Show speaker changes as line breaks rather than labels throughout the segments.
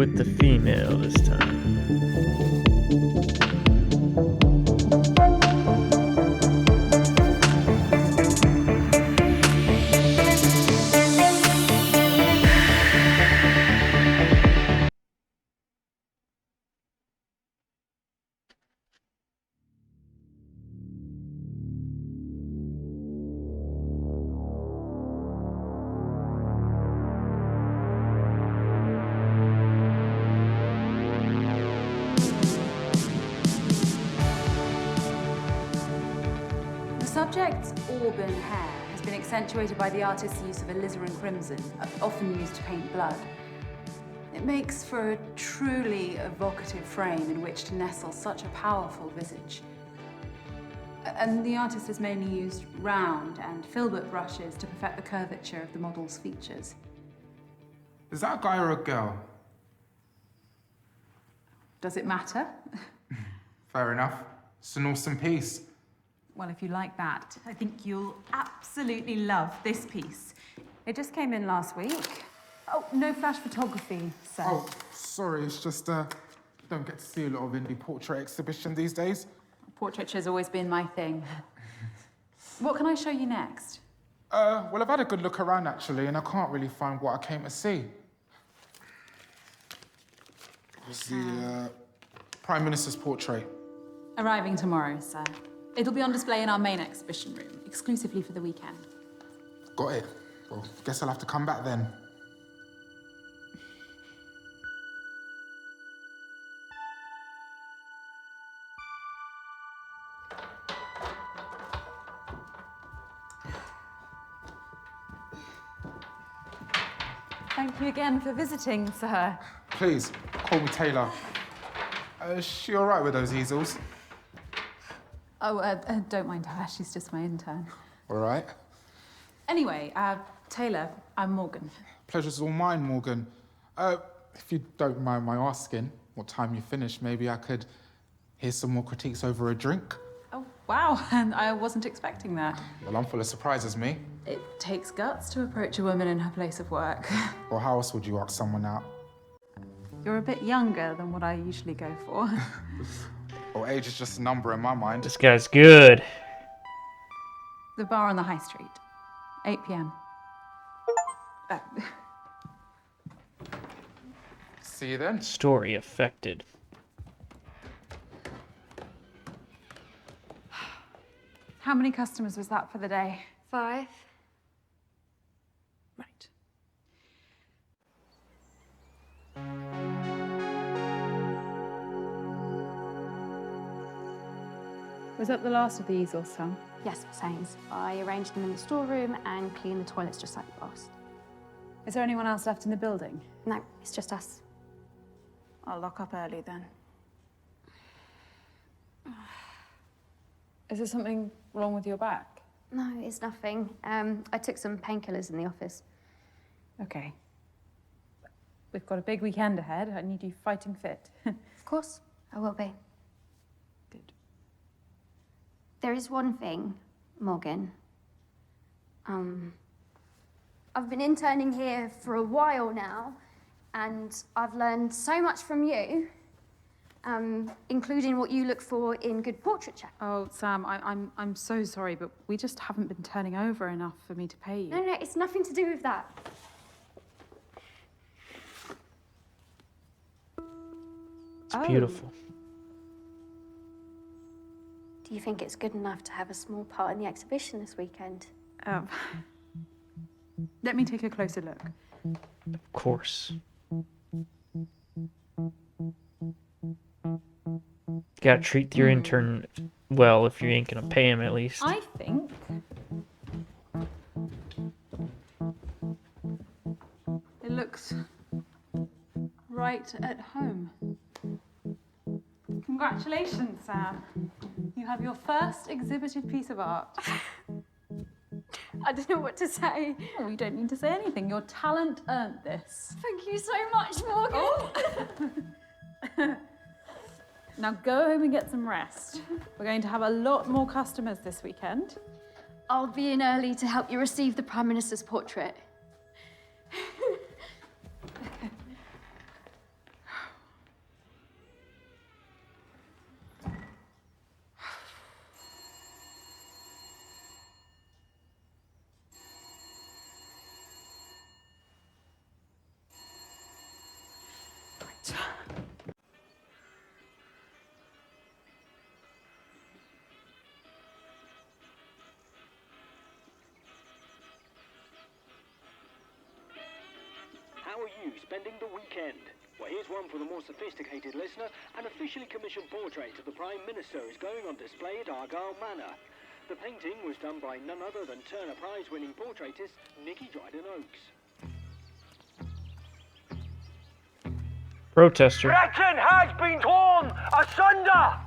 with the female this time.
The subject's auburn hair has been accentuated by the artist's use of alizarin crimson, often used to paint blood. It makes for a truly evocative frame in which to nestle such a powerful visage. And the artist has mainly used round and filbert brushes to perfect the curvature of the model's features.
Is that a guy or a girl?
Does it matter?
Fair enough. It's an awesome piece.
Well, if you like that, I think you'll absolutely love this piece. It just came in last week. Oh, no flash photography, sir.
Oh, sorry, it's just, don't get to see a lot of indie portrait exhibition these days.
Portraiture's always been my thing. What can I show you next?
Well, I've had a good look around, actually, and I can't really find what I came to see. It's the, Prime Minister's portrait.
Arriving tomorrow, sir. It'll be on display in our main exhibition room, exclusively for the weekend.
Got it. Well, guess I'll have to come back then.
Thank you again for visiting, sir.
Please, call me Taylor. Is she all right with those easels?
Oh, don't mind her. She's just my intern.
All right.
Anyway, Taylor, I'm Morgan.
Pleasure's all mine, Morgan. If you don't mind my asking, what time you finish, maybe I could hear some more critiques over a drink?
Oh, wow. And I wasn't expecting that.
Well, I'm full of surprises, me.
It takes guts to approach a woman in her place of work.
Or how else would you ask someone out?
You're a bit younger than what I usually go for.
Well, age is just a number in my mind.
This guy's good.
The bar on the high street. 8 p.m.
See you then.
Story affected.
How many customers was that for the day?
5.
Right. Was that the last of the easels, Sam?
Yes, Miss Haynes. I arranged them in the storeroom and cleaned the toilets just like you asked.
Is there anyone else left in the building?
No, it's just us.
I'll lock up early then. Is there something wrong with your back?
No, it's nothing. I took some painkillers in the office.
Okay. We've got a big weekend ahead. I need you fighting fit.
Of course, I will be.
Good.
There is one thing, Morgan. I've been interning here for a while now, and I've learned so much from you, including what you look for in good portraiture.
Oh, Sam, I'm so sorry, but we just haven't been turning over enough for me to pay you.
No, it's nothing to do with that.
It's beautiful.
Do you think it's good enough to have a small part in the exhibition this weekend?
Let me take a closer look.
Of course. Gotta treat your intern well if you ain't gonna pay him at least.
I think it looks right at home. Congratulations, Sam. You have your first exhibited piece of art.
I don't know what to say.
Oh, you don't need to say anything. Your talent earned this.
Thank you so much, Morgan.
Oh. Now go home and get some rest. We're going to have a lot more customers this weekend.
I'll be in early to help you receive the Prime Minister's portrait.
you spending the weekend? Well, here's one for the more sophisticated listener. An officially commissioned portrait of the Prime Minister is going on display at Argyle Manor. The painting was done by none other than Turner Prize-winning portraitist Nicky Dryden Oakes.
Protester.
Britain has been torn asunder!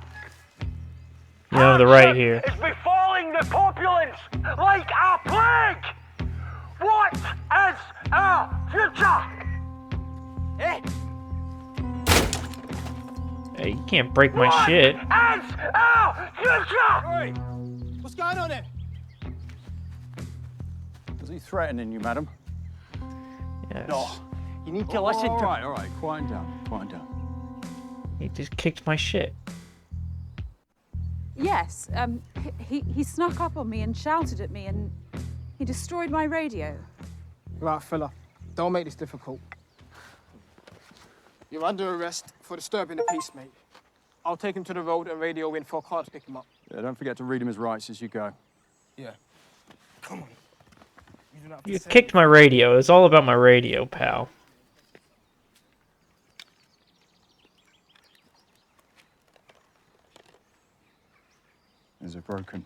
You have the right here.
It's befalling the populace like a plague! What is our future? Eh?
Hey, you can't break my
What
shit.
is our future?
Oi! What's going on here?
Was he threatening you, madam?
Yes.
No. You need to listen
All
to...
right. Quiet down.
He just kicked my shit.
Yes, he snuck up on me and shouted at me and he destroyed my radio.
Right, fella. Don't make this difficult. You're under arrest for disturbing the peace, mate. I'll take him to the road and radio in for a car to pick him up.
Yeah, don't forget to read him his rights as you go.
Yeah. Come on. You do not have to
You
say
kicked my radio. It's all about my radio, pal.
Is it broken?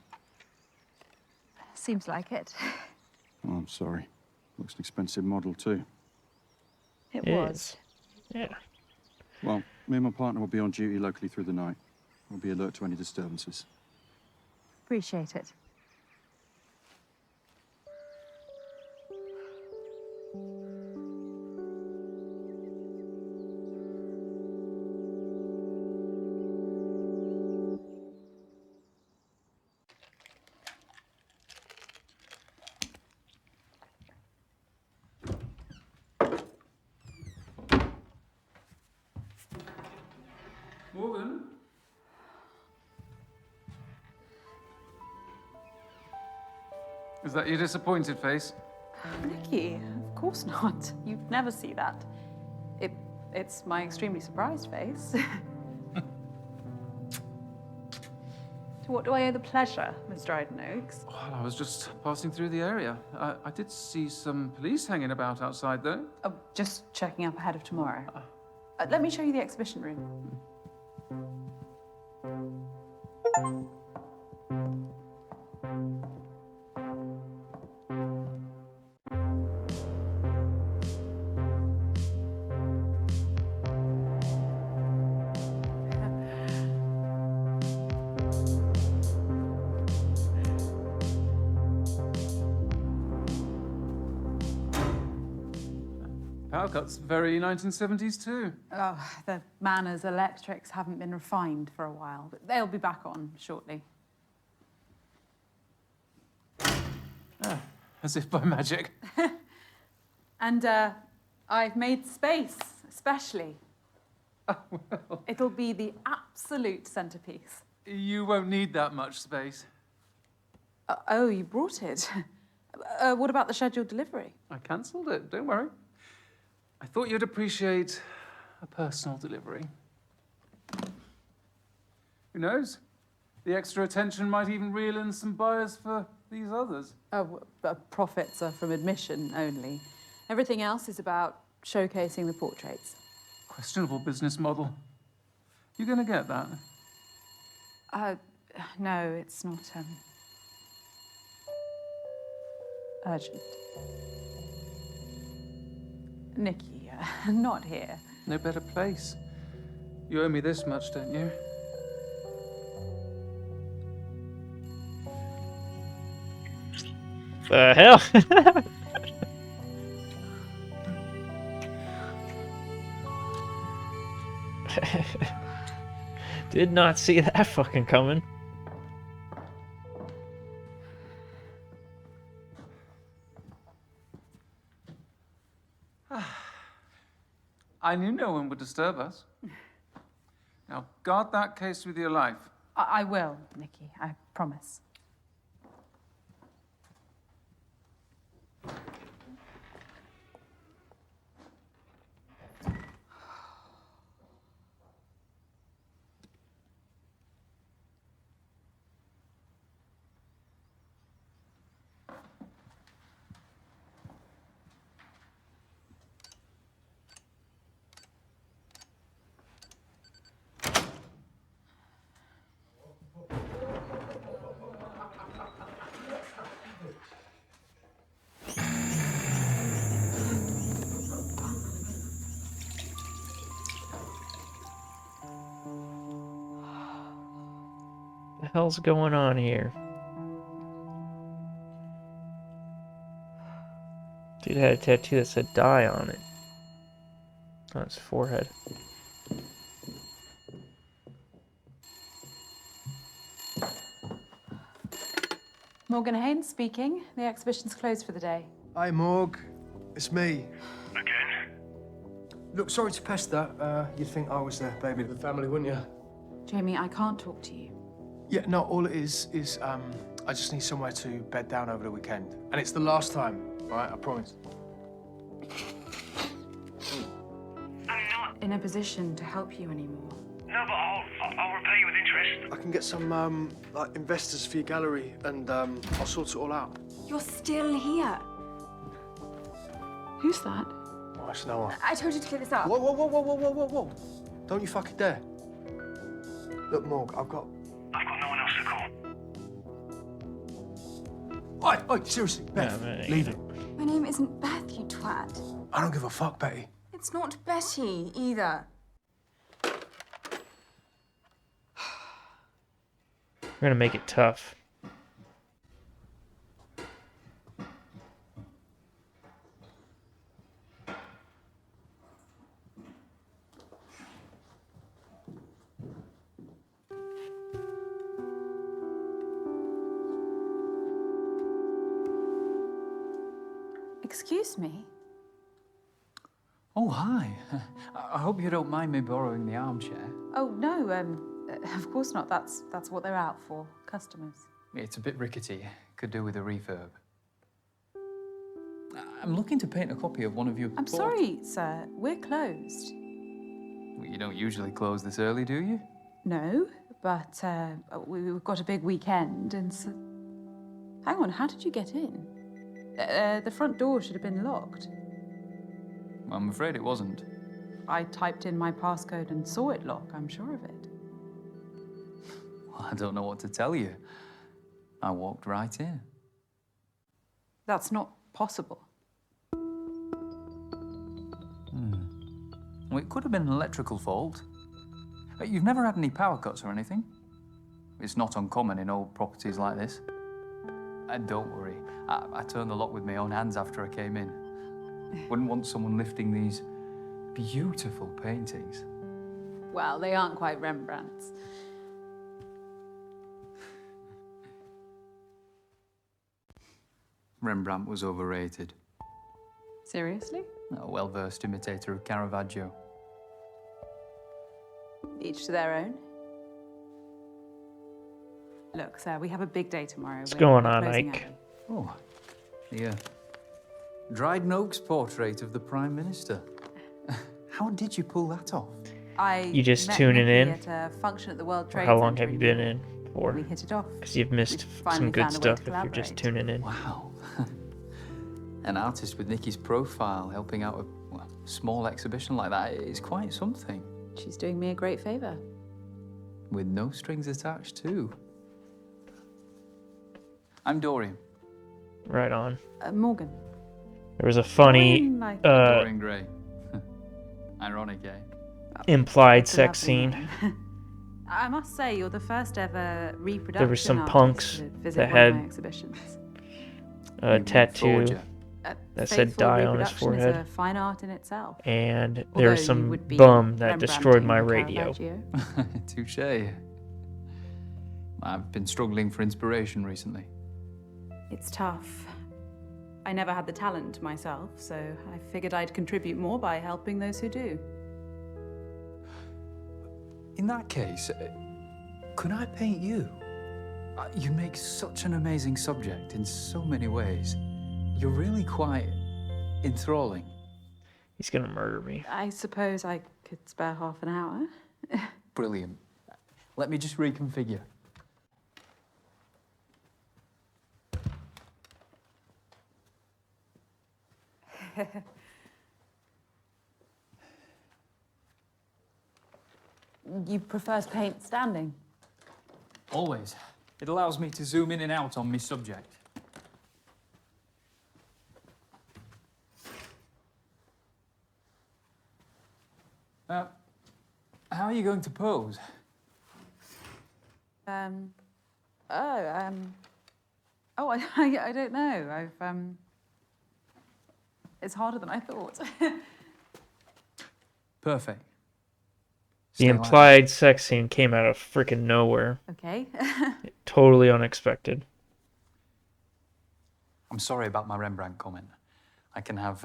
Seems like it.
Oh, I'm sorry. Looks an expensive model, too.
It
It
was.
is. Yeah.
Well, me and my partner will be on duty locally through the night. We'll be alert to any disturbances.
Appreciate it.
Morgan? Is that your disappointed face?
Nicky, of course not. You'd never see that. It's my extremely surprised face. To what do I owe the pleasure, Miss Dryden Oakes?
Well, I was just passing through the area. I did see some police hanging about outside, though.
Oh, just checking up ahead of tomorrow. Let me show you the exhibition room.
Power cuts, very 1970s, too.
Oh, the Manor's electrics haven't been refined for a while, but they'll be back on shortly.
As if by magic.
And I've made space, especially. It'll be the absolute centerpiece.
You won't need that much space.
Oh, you brought it. What about the scheduled delivery?
I cancelled it, don't worry. I thought you'd appreciate a personal delivery. Who knows? The extra attention might even reel in some buyers for these others.
Oh, profits are from admission only. Everything else is about showcasing the portraits.
Questionable business model. You gonna get that?
No, it's not urgent. Nicky, not here.
No better place. You owe me this much, don't you?
The hell? Did not see that fucking coming.
I knew no one would disturb us. Now, guard that case with your life.
I will, Nicky, I promise.
hell's going on here? Dude had a tattoo that said die on it. On his forehead.
Morgan Haynes speaking. The exhibition's closed for the day.
Hi, Morg. It's me.
Again?
Look, sorry to pester. You'd think I was the baby of the family, wouldn't you?
Jamie, I can't talk to you.
Yeah, no, all it is I just need somewhere to bed down over the weekend. And it's the last time, all right? I promise.
I'm not.
In a position to help you anymore.
No, but I'll repay you with interest.
I can get some, like, investors for your gallery, and I'll sort it all out.
You're still here.
Who's that?
Oh, it's Noah.
I told you to clear this up.
Whoa, whoa, whoa, whoa, whoa, whoa, whoa, whoa. Don't you fucking dare. Look, Morg, I've got
no one else to call.
Oi, seriously, Beth,
man,
leave it.
My name isn't Beth, you twat.
I don't give a fuck, Betty.
It's not Betty either.
We're gonna make it tough.
Excuse me?
Oh, hi. I hope you don't mind me borrowing the armchair.
Oh, no, of course not. That's what they're out for, customers.
It's a bit rickety. Could do with a refurb. I'm looking to paint a copy of one of your...
I'm sorry, sir. We're closed.
Well, you don't usually close this early, do you?
No, but we've got a big weekend, and so... Hang on, how did you get in? The front door should have been locked.
I'm afraid it wasn't.
I typed in my passcode and saw it lock, I'm sure of it.
Well, I don't know what to tell you. I walked right in.
That's not possible.
Well, it could have been an electrical fault. You've never had any power cuts or anything? It's not uncommon in old properties like this. And don't worry, I turned the lock with my own hands after I came in. Wouldn't want someone lifting these beautiful paintings.
Well, they aren't quite Rembrandts.
Rembrandt was overrated.
Seriously?
A well-versed imitator of Caravaggio.
Each to their own. Look, sir, we have a big day tomorrow.
What's going on,
closing
Ike?
early.
Oh, the Dryden Oaks portrait of the Prime Minister. How did you pull that off?
You just
met
tuning
Nikki
in?
at a function at the World Trade
How long
Center
have you
in
been
New York.
in for?
We hit it off.
Because you've missed
We've
some
finally
good
found a way
stuff
to
if you're just
collaborate.
tuning in.
Wow. An artist with Nikki's profile helping out a small exhibition like that is quite something.
She's doing me a great favor.
With no strings attached, too. I'm Dorian.
Right on.
Morgan.
There was a funny
Dorian, like-
Dorian Gray. Ironic, eh?
implied
It's a
sex
lovely
scene.
name. I must say, you're the first ever reproduction
There were some
artist
punks
to visit
that
one of
had
my exhibitions.
A
You
tattoo
forger.
that said
Faithful
die on his
reproduction
forehead.
is a fine art in itself.
And there
Although
was
you
some
would be
bum that destroyed my
Rembrandting
radio.
Caravaggio.
Touche. I've been struggling for inspiration recently.
It's tough. I never had the talent myself, so I figured I'd contribute more by helping those who do.
In that case, could I paint you? You make such an amazing subject in so many ways. You're really quite enthralling.
He's gonna murder me.
I suppose I could spare half an hour.
Brilliant. Let me just reconfigure.
You prefer to paint standing?
Always. It allows me to zoom in and out on my subject. How are you going to pose?
Oh, I don't know. It's harder than I thought.
Perfect.
The
Stay like
implied sex scene came out of freaking nowhere.
Okay.
Totally unexpected.
I'm sorry about my Rembrandt comment. I can have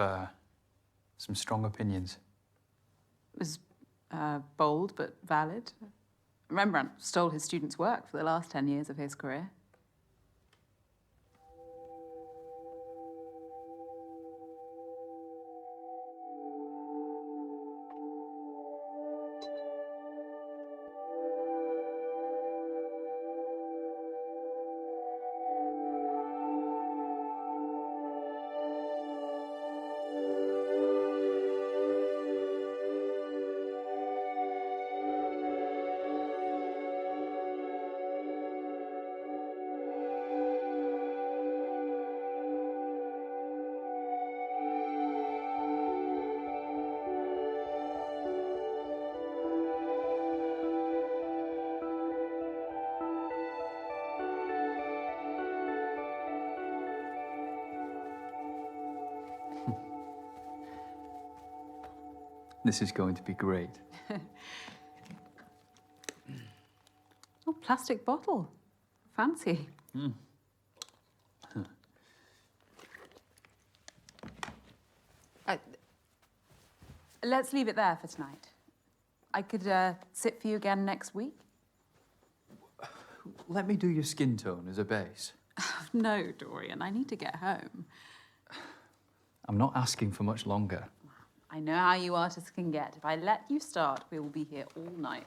some strong opinions.
It was bold but valid. Rembrandt stole his students' work for the last 10 years of his career.
This is going to be great.
Oh, plastic bottle. Fancy. Let's leave it there for tonight. I could sit for you again next week.
Let me do your skin tone as a base.
No, Dorian, I need to get home.
I'm not asking for much longer.
I know how you artists can get. If I let you start, we will be here all night.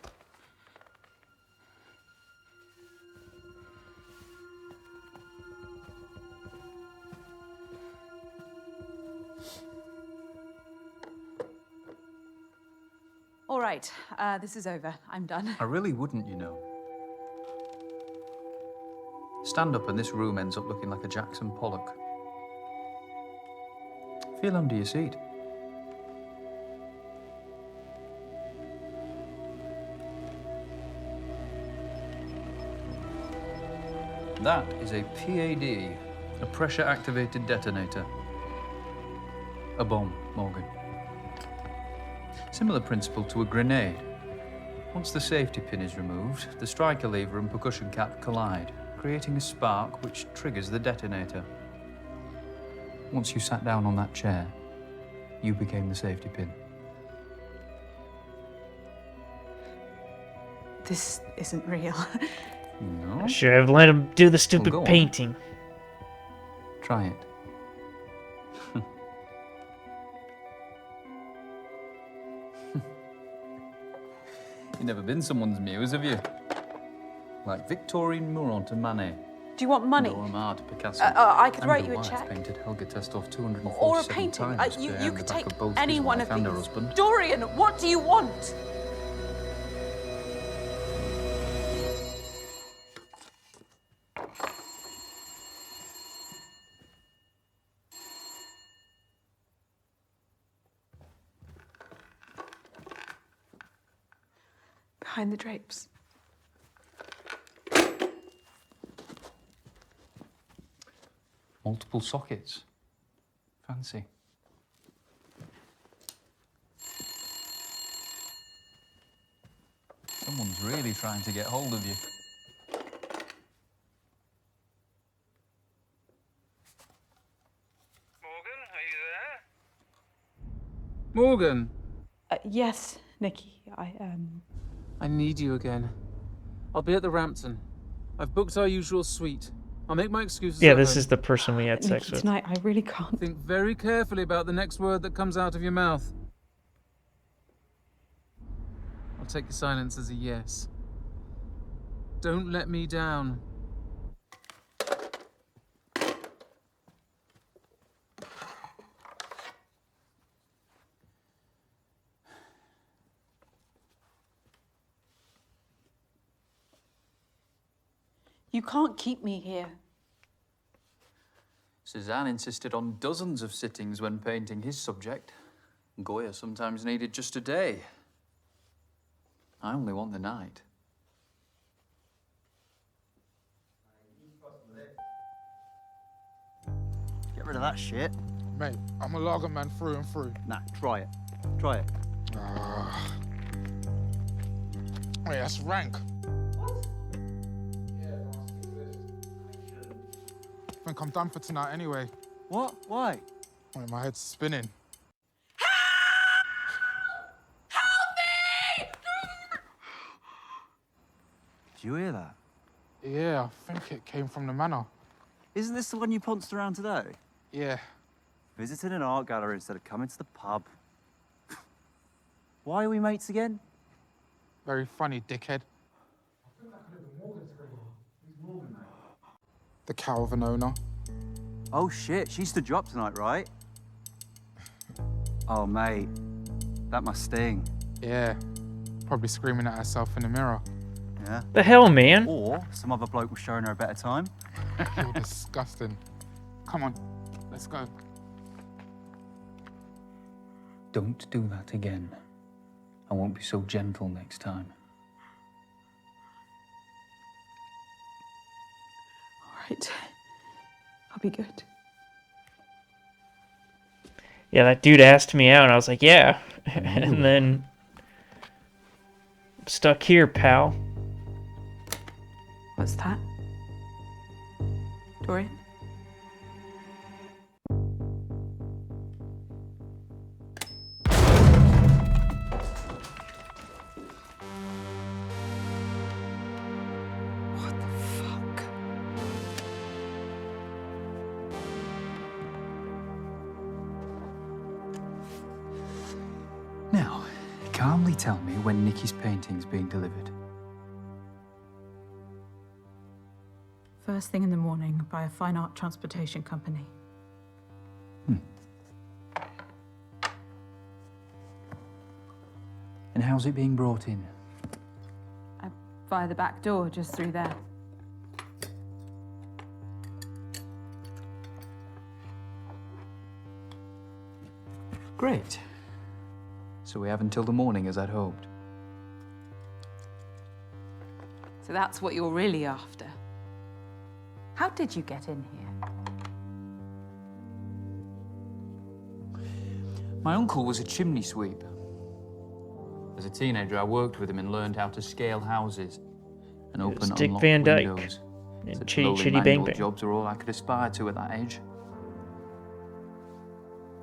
All right, this is over. I'm done.
I really wouldn't, you know. Stand up and this room ends up looking like a Jackson Pollock. Feel under your seat. That is a PAD, a pressure-activated detonator. A bomb, Morgan. Similar principle to a grenade. Once the safety pin is removed, the striker lever and percussion cap collide, creating a spark which triggers the detonator. Once you sat down on that chair, you became the safety pin.
This isn't real.
No?
I should have let him do the stupid
go on.
painting.
Try it. You've never been someone's muse, have you? Like Victorine Muron to Manet.
Do you want money?
Dora Maar to Picasso.
I could
Amanda
write you a
Wyeth
check.
painted Helga Testov 247
Or a painting.
times
You
behind
could
the back
take
of both
any
his
one
wife
of
and her
these.
husband.
Dorian, what do you want? Behind the drapes.
Multiple sockets. Fancy. Someone's really trying to get hold of you.
Morgan, are you there?
Morgan,
Yes, Nikki.
I need you again. I'll be at the Rampton. I've booked our usual suite. I'll make my excuses.
Yeah,
at
this
home.
is the person we had sex
Nikki,
with.
tonight I really can't.
Think very carefully about the next word that comes out of your mouth. I'll take your silence as a yes. Don't let me down.
You can't keep me here.
Cézanne insisted on dozens of sittings when painting his subject. Goya sometimes needed just a day. I only want the night.
rid of that shit.
Mate, I'm a lager man through and through.
Nah, try it. Try it.
Wait, that's rank. I think I'm done for tonight anyway.
What? Why?
Wait, my head's spinning.
Did you hear that?
Yeah, I think it came from the manor.
Isn't this the one you pounced around today?
Yeah.
Visiting an art gallery instead of coming to the pub. Why are we mates again?
Very funny, dickhead. The Calvin owner.
Oh shit, she's to drop tonight, right? Oh mate, that must sting.
Yeah. Probably screaming at herself in the mirror.
Yeah.
The hell, man?
Or some other bloke was showing her a better time.
You're disgusting. Come on, let's go.
Don't do that again. I won't be so gentle next time.
All right. I'll be good.
Yeah, that dude asked me out, and I was like, yeah. And then... I'm stuck here, pal.
What's that? Dorian? What the fuck?
Now, calmly tell me when Nikki's painting's being delivered.
First thing in the morning by a fine art transportation company.
And how's it being brought in?
Via the back door, just through there.
Great. So we have until the morning as I'd hoped.
So that's what you're really after. How did you get in here?
My uncle was a chimney sweep. As a teenager, I worked with him and learned how to scale houses and open
Dick
unlocked
Van Dyke
windows.
and
Such
Chitty
lowly
Chitty Bang
manual
Bang.
jobs are all I could aspire to at that age.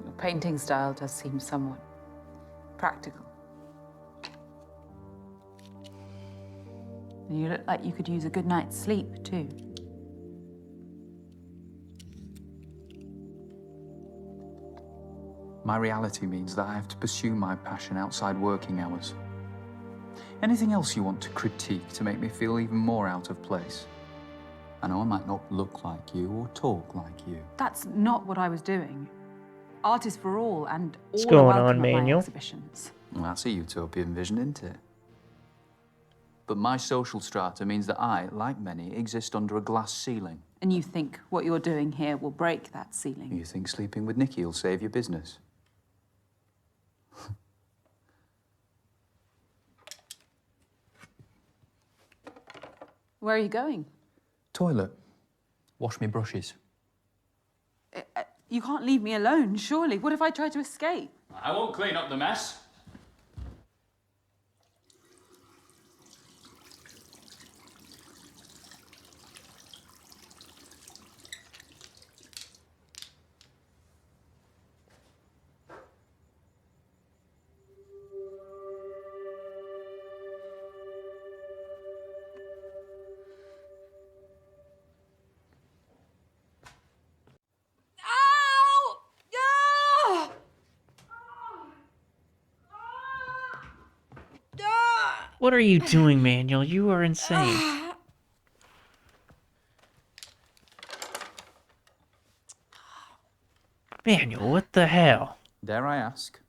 Your painting style does seem somewhat practical. And you look like you could use a good night's sleep, too.
My reality means that I have to pursue my passion outside working hours. Anything else you want to critique to make me feel even more out of place? I know I might not look like you or talk like you.
That's not what I was doing. Art is for all, and all
What's
are
going
welcome
on,
at my
Manuel?
exhibitions.
Well, that's a utopian vision, isn't it? But my social strata means that I, like many, exist under a glass ceiling.
And you think what you're doing here will break that ceiling?
You think sleeping with Nikki will save your business?
Where are you going?
Toilet. Wash me brushes.
You can't leave me alone, surely. What if I try to escape?
I won't clean up the mess.
What are you doing, Manuel? You are insane. Manuel, what the hell?
Dare I ask?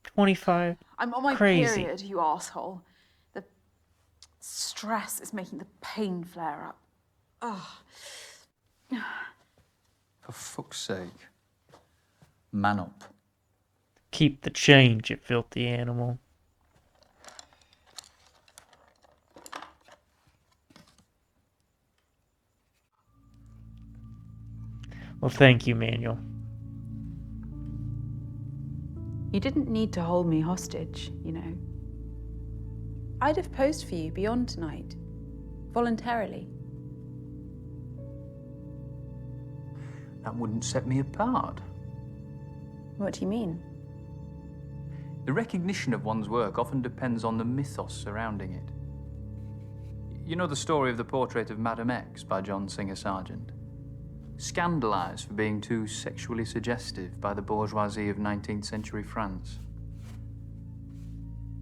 25?
I'm on my
Crazy.
period, you asshole. The stress is making the pain flare up. Ugh.
For fuck's sake. Man up.
Keep the change, you filthy animal. Well, thank you, Manuel.
You didn't need to hold me hostage, you know. I'd have posed for you beyond tonight, voluntarily.
That wouldn't set me apart.
What do you mean?
The recognition of one's work often depends on the mythos surrounding it. You know the story of the portrait of Madame X by John Singer Sargent? Scandalised for being too sexually suggestive by the bourgeoisie of 19th century France.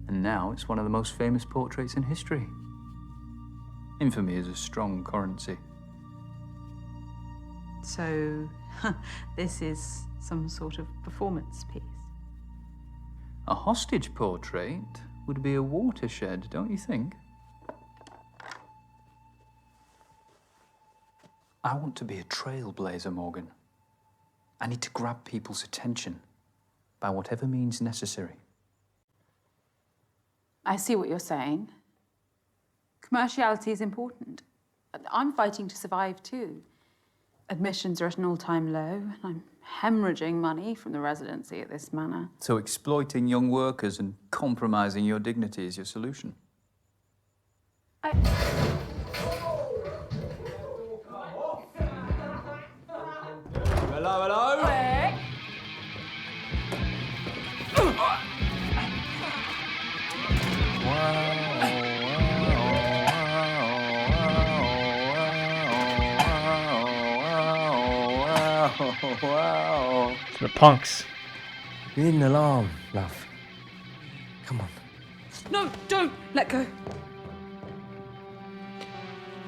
And now it's one of the most famous portraits in history. Infamy is a strong currency.
So, this is some sort of performance piece.
A hostage portrait would be a watershed, don't you think? I want to be a trailblazer, Morgan. I need to grab people's attention by whatever means necessary.
I see what you're saying. Commerciality is important. I'm fighting to survive too. Admissions are at an all-time low, and I'm hemorrhaging money from the residency at this manor.
So exploiting young workers and compromising your dignity is your solution?
Hello, hello.
Wow.
The punks.
You need an alarm, love. Come on.
No, don't! Let go.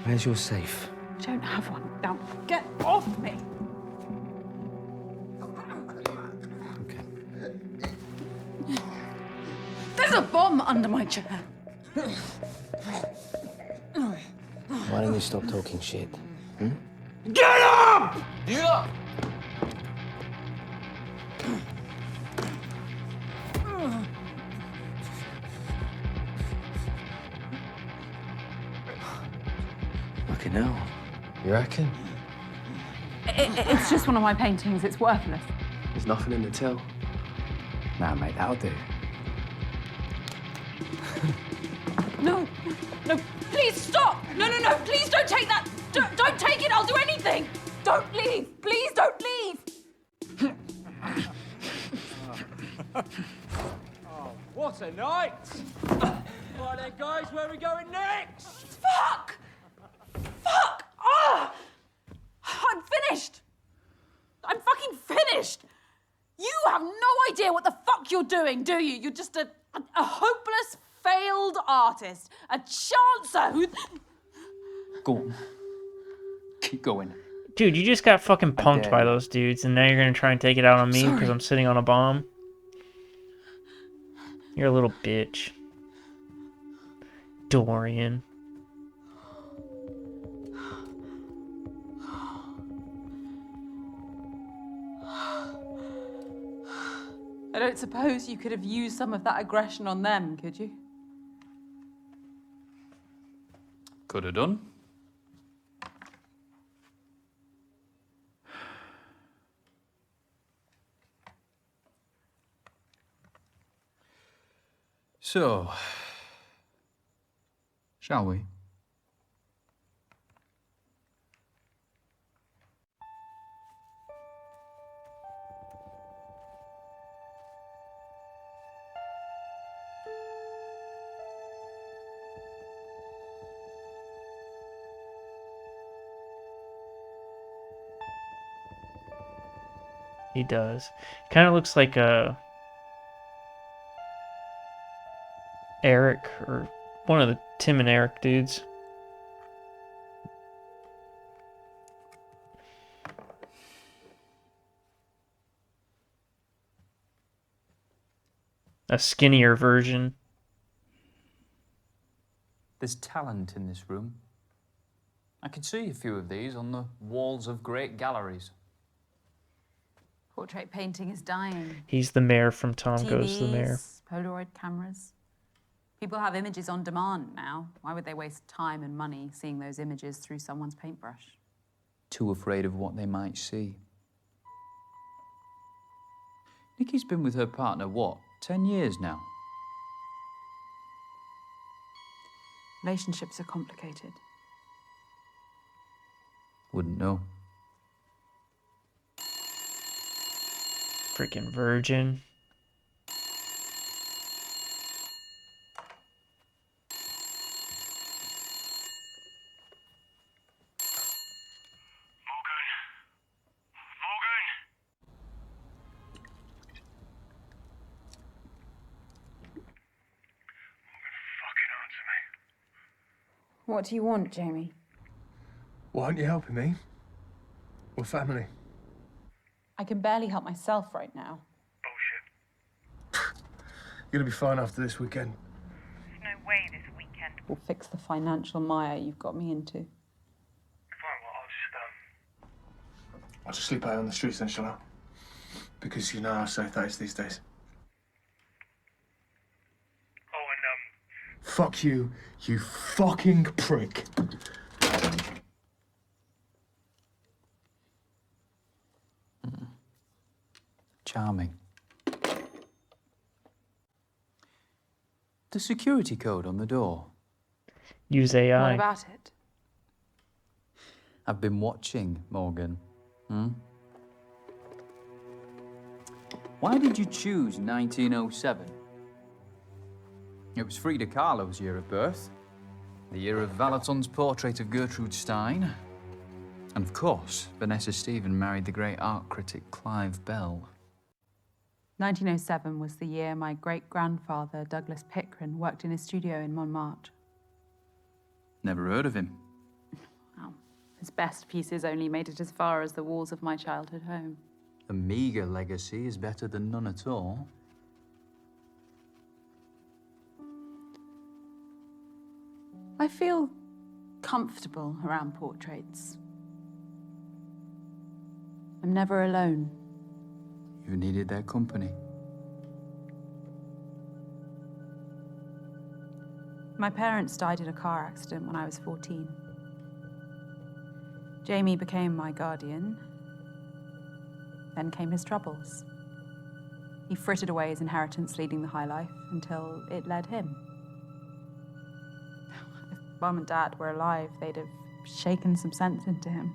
Where's your safe?
I don't have one. Now, get off me! There's a bomb under my chair.
Why don't you stop talking shit? Hmm?
Get up! Yeah.
Fucking hell. You reckon?
It's just one of my paintings. It's worthless.
There's nothing in the till. Nah, mate, that'll do.
No, no, please stop! No, no, no, please don't take that! Don't take it, I'll do anything! Don't leave, please don't leave!
Oh, what a night! Right then, guys, where are we going next?
Fuck! Fuck! Ah! I'm finished! I'm fucking finished! You have no idea what the fuck you're doing, do you? You're just a hopeless, failed artist. A chancer who...
Go on. Keep going.
Dude, you just got fucking punked by those dudes, and now you're gonna try and take it out on me because
Sorry.
I'm sitting on a bomb? You're a little bitch. Dorian.
I don't suppose you could have used some of that aggression on them, could you?
Could have done. So, shall we?
He does. Kind of looks like Eric, or one of the Tim and Eric dudes. A skinnier version.
There's talent in this room. I can see a few of these on the walls of great galleries.
Portrait painting is dying.
He's the mayor from Tom Goes the Mayor.
TVs, Polaroid cameras. People have images on demand now. Why would they waste time and money seeing those images through someone's paintbrush?
Too afraid of what they might see. Nikki's been with her partner, what, 10 years now?
Relationships are complicated.
Wouldn't know.
Freaking virgin.
What do you want, Jamie?
Why aren't you helping me? We're family.
I can barely help myself right now.
You're gonna be fine after this weekend.
There's no way this weekend.
We'll fix the financial mire you've got me into.
Fine, well,
I'll just sleep out on the streets then, shall I? Because you know how safe that is these days.
Oh, and,
Fuck you, you fucking prick.
Charming. The security code on the door.
Use
What
AI.
about it?
I've been watching, Morgan. Why did you choose 1907? It was Frida Kahlo's year of birth, the year of Valaton's portrait of Gertrude Stein, and of course, Vanessa Stephen married the great art critic Clive Bell.
1907 was the year my great-grandfather, Douglas Pickren, worked in his studio in Montmartre.
Never heard of him.
Well, his best pieces only made it as far as the walls of my childhood home.
A meager legacy is better than none at all.
I feel comfortable around portraits. I'm never alone.
You needed their company.
My parents died in a car accident when I was 14. Jamie became my guardian. Then came his troubles. He frittered away his inheritance leading the high life until it led him. If Mum and Dad were alive, they'd have shaken some sense into him.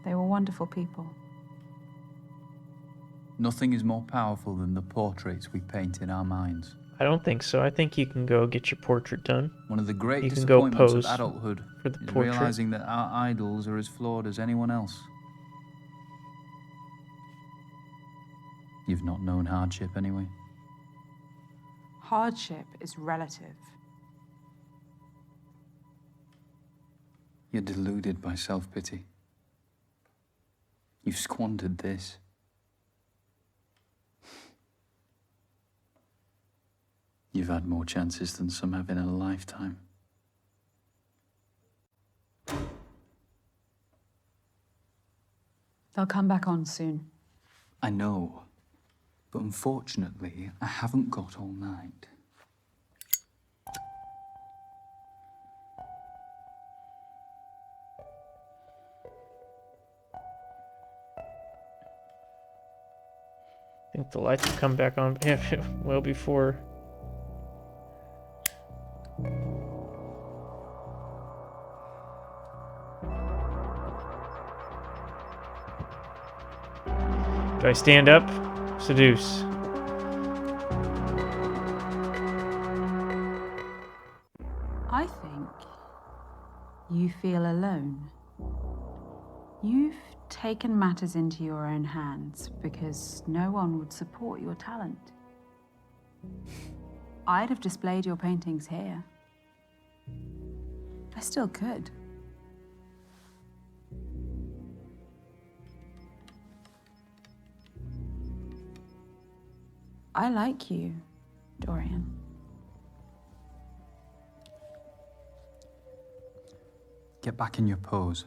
They were wonderful people.
Nothing is more powerful than the portraits we paint in our minds.
I don't think so. I think you can go get your portrait done.
One of the great
You can go
disappointments of
pose
adulthood
for the
is
portrait.
realizing that our idols are as flawed as anyone else. You've not known hardship anyway.
Hardship is relative.
You're deluded by self-pity. You've squandered this. You've had more chances than some have in a lifetime.
They'll come back on soon.
I know, but unfortunately, I haven't got all night.
I think the lights will come back on well before. Do I stand up? Seduce.
I think you feel alone. You've taken matters into your own hands because no one would support your talent. I'd have displayed your paintings here. I still could. I like you, Dorian.
Get back in your pose.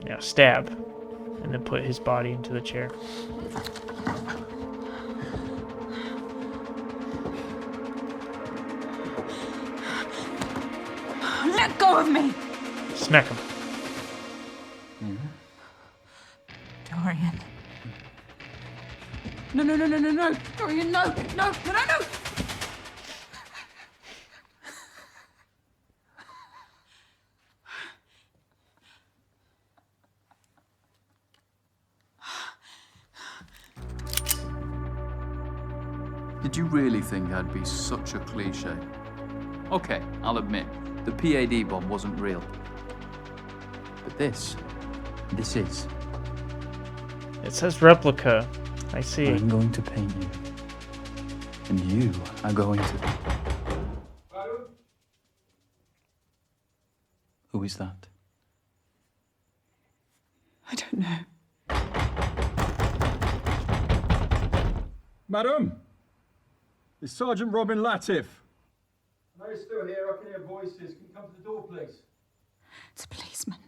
Now stab. And then put his body into the chair.
Let go of me!
Smack him.
Dorian. No. Dorian, no. No.
Did you really think I'd be such a cliche? Okay, I'll admit, the PAD bomb wasn't real. But this is.
It says replica. I see.
I'm going to paint you. And you are going to... Who is that?
I don't know.
Madam! It's Sergeant Robin Latif. I know you're still here. I can hear voices. Can you come to the door, please?
It's a policeman.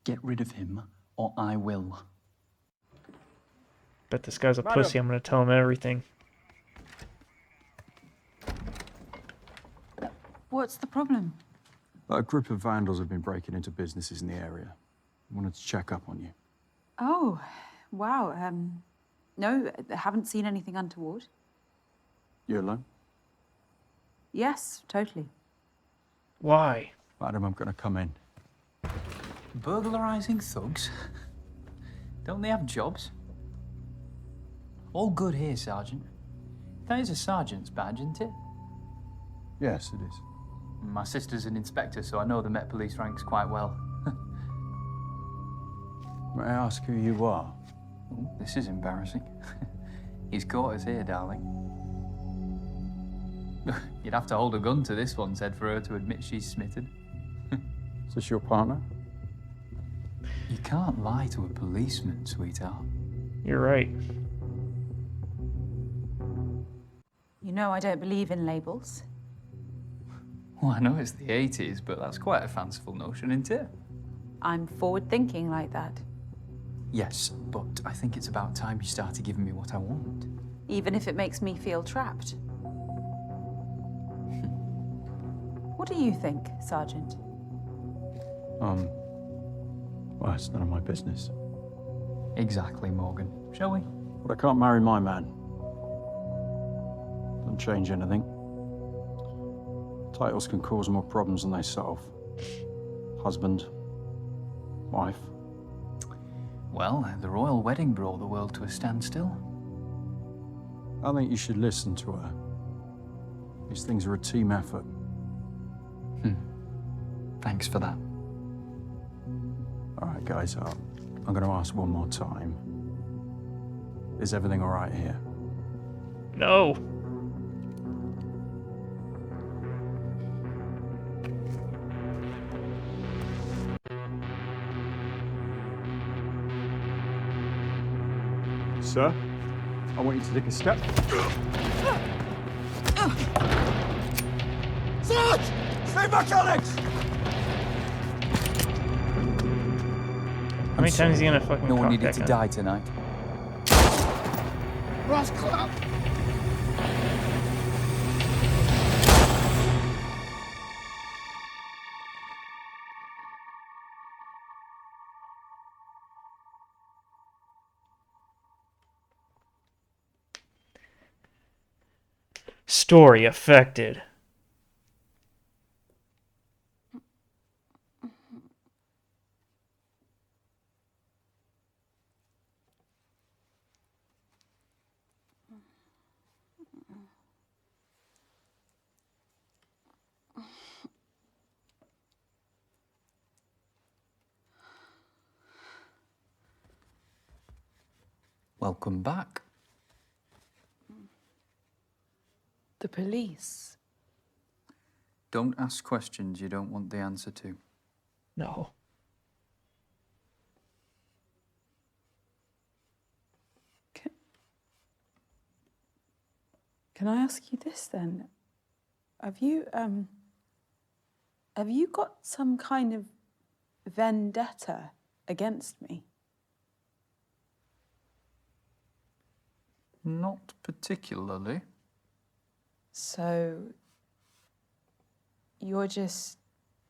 Get rid of him, or I will.
Bet this guy's a
Madam.
pussy. I'm gonna tell him everything.
What's the problem?
A group of vandals have been breaking into businesses in the area. I wanted to check up on you.
Oh, wow. No, I haven't seen anything untoward.
You alone?
Yes, totally.
Why?
Madam, I'm going to come in.
Burglarizing thugs? Don't they have jobs? All good here, Sergeant. That is a sergeant's badge, isn't it?
Yes, it is.
My sister's an inspector, so I know the Met Police ranks quite well.
May I ask who you are?
Oh, this is embarrassing. He's caught us here, darling. You'd have to hold a gun to this one's head for her to admit she's smitten.
Is this your partner?
You can't lie to a policeman, sweetheart.
You're right.
You know I don't believe in labels.
Well, I know it's the 80s, but that's quite a fanciful notion, isn't it?
I'm forward-thinking like that.
Yes, but I think it's about time you started giving me what I want.
Even if it makes me feel trapped. What do you think, Sergeant?
Well, it's none of my business.
Exactly, Morgan. Shall we?
But I can't marry my man. Doesn't change anything. Titles can cause more problems than they solve. Husband, wife.
Well, the royal wedding brought the world to a standstill.
I think you should listen to her. These things are a team effort.
Thanks for that.
All right, guys, I'm going to ask one more time. Is everything all right here?
No.
Sir, I want you to take a step.
Sarge! Stay back, Alex!
How many times is he gonna fucking
No one
cock
needed
that
to
gun?
die tonight.
Rascal!
Story affected.
Welcome back.
The police.
Don't ask questions you don't want the answer to.
No.
Can I ask you this then? Have you got some kind of vendetta against me?
Not particularly.
So, you're just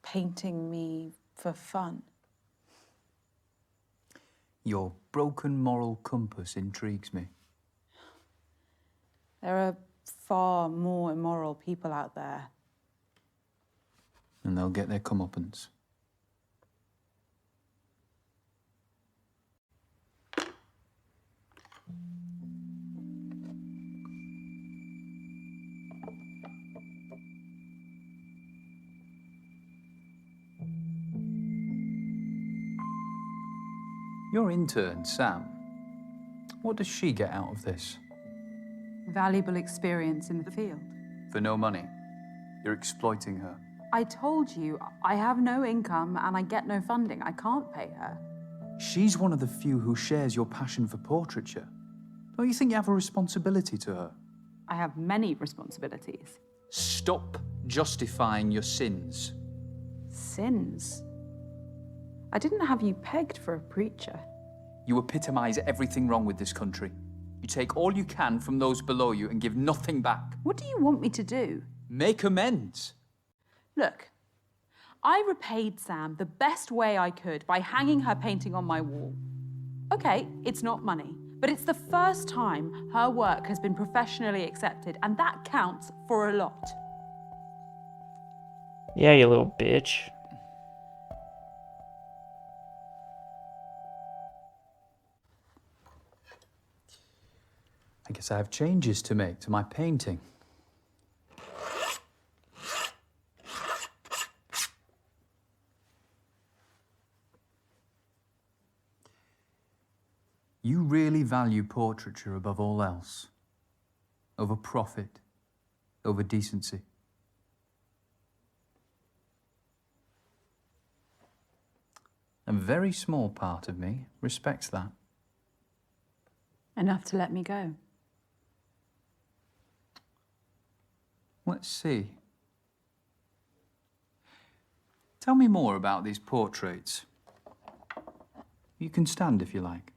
painting me for fun?
Your broken moral compass intrigues me.
There are far more immoral people out there.
And they'll get their comeuppance. Your intern, Sam, what does she get out of this?
Valuable experience in the field.
For no money. You're exploiting her.
I told you, I have no income and I get no funding. I can't pay her.
She's one of the few who shares your passion for portraiture. Don't you think you have a responsibility to her?
I have many responsibilities.
Stop justifying your sins.
Sins? I didn't have you pegged for a preacher.
You epitomise everything wrong with this country. You take all you can from those below you and give nothing back.
What do you want me to do?
Make amends.
Look, I repaid Sam the best way I could by hanging her painting on my wall. Okay, it's not money, but it's the first time her work has been professionally accepted, and that counts for a lot.
Yeah, you little bitch.
I guess I have changes to make to my painting. You really value portraiture above all else. Over profit, over decency. A very small part of me respects that.
Enough to let me go.
Let's see. Tell me more about these portraits. You can stand if you like.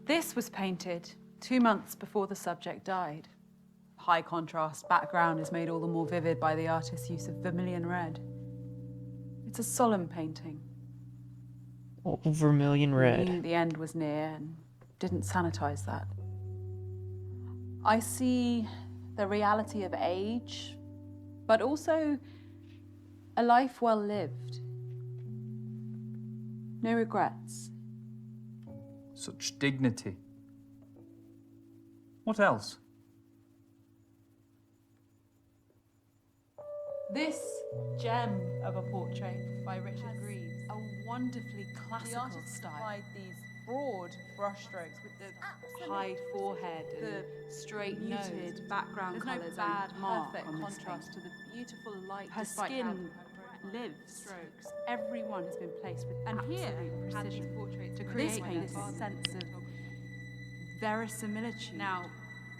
This was painted 2 months before the subject died. High contrast background is made all the more vivid by the artist's use of vermilion red. It's a solemn painting.
Oh, vermilion
I
red.
knew the end was near and didn't sanitize that. I see the reality of age, but also a life well lived. No regrets.
Such dignity. What else?
This gem of a portrait by Richard Greaves, a wonderfully classical style. Applied these broad brushstrokes with the high forehead, the straight muted background colours, bad, perfect contrast to the beautiful light. Her skin lives. Strokes. Everyone has been placed with absolute precision to create this sense of verisimilitude. Now,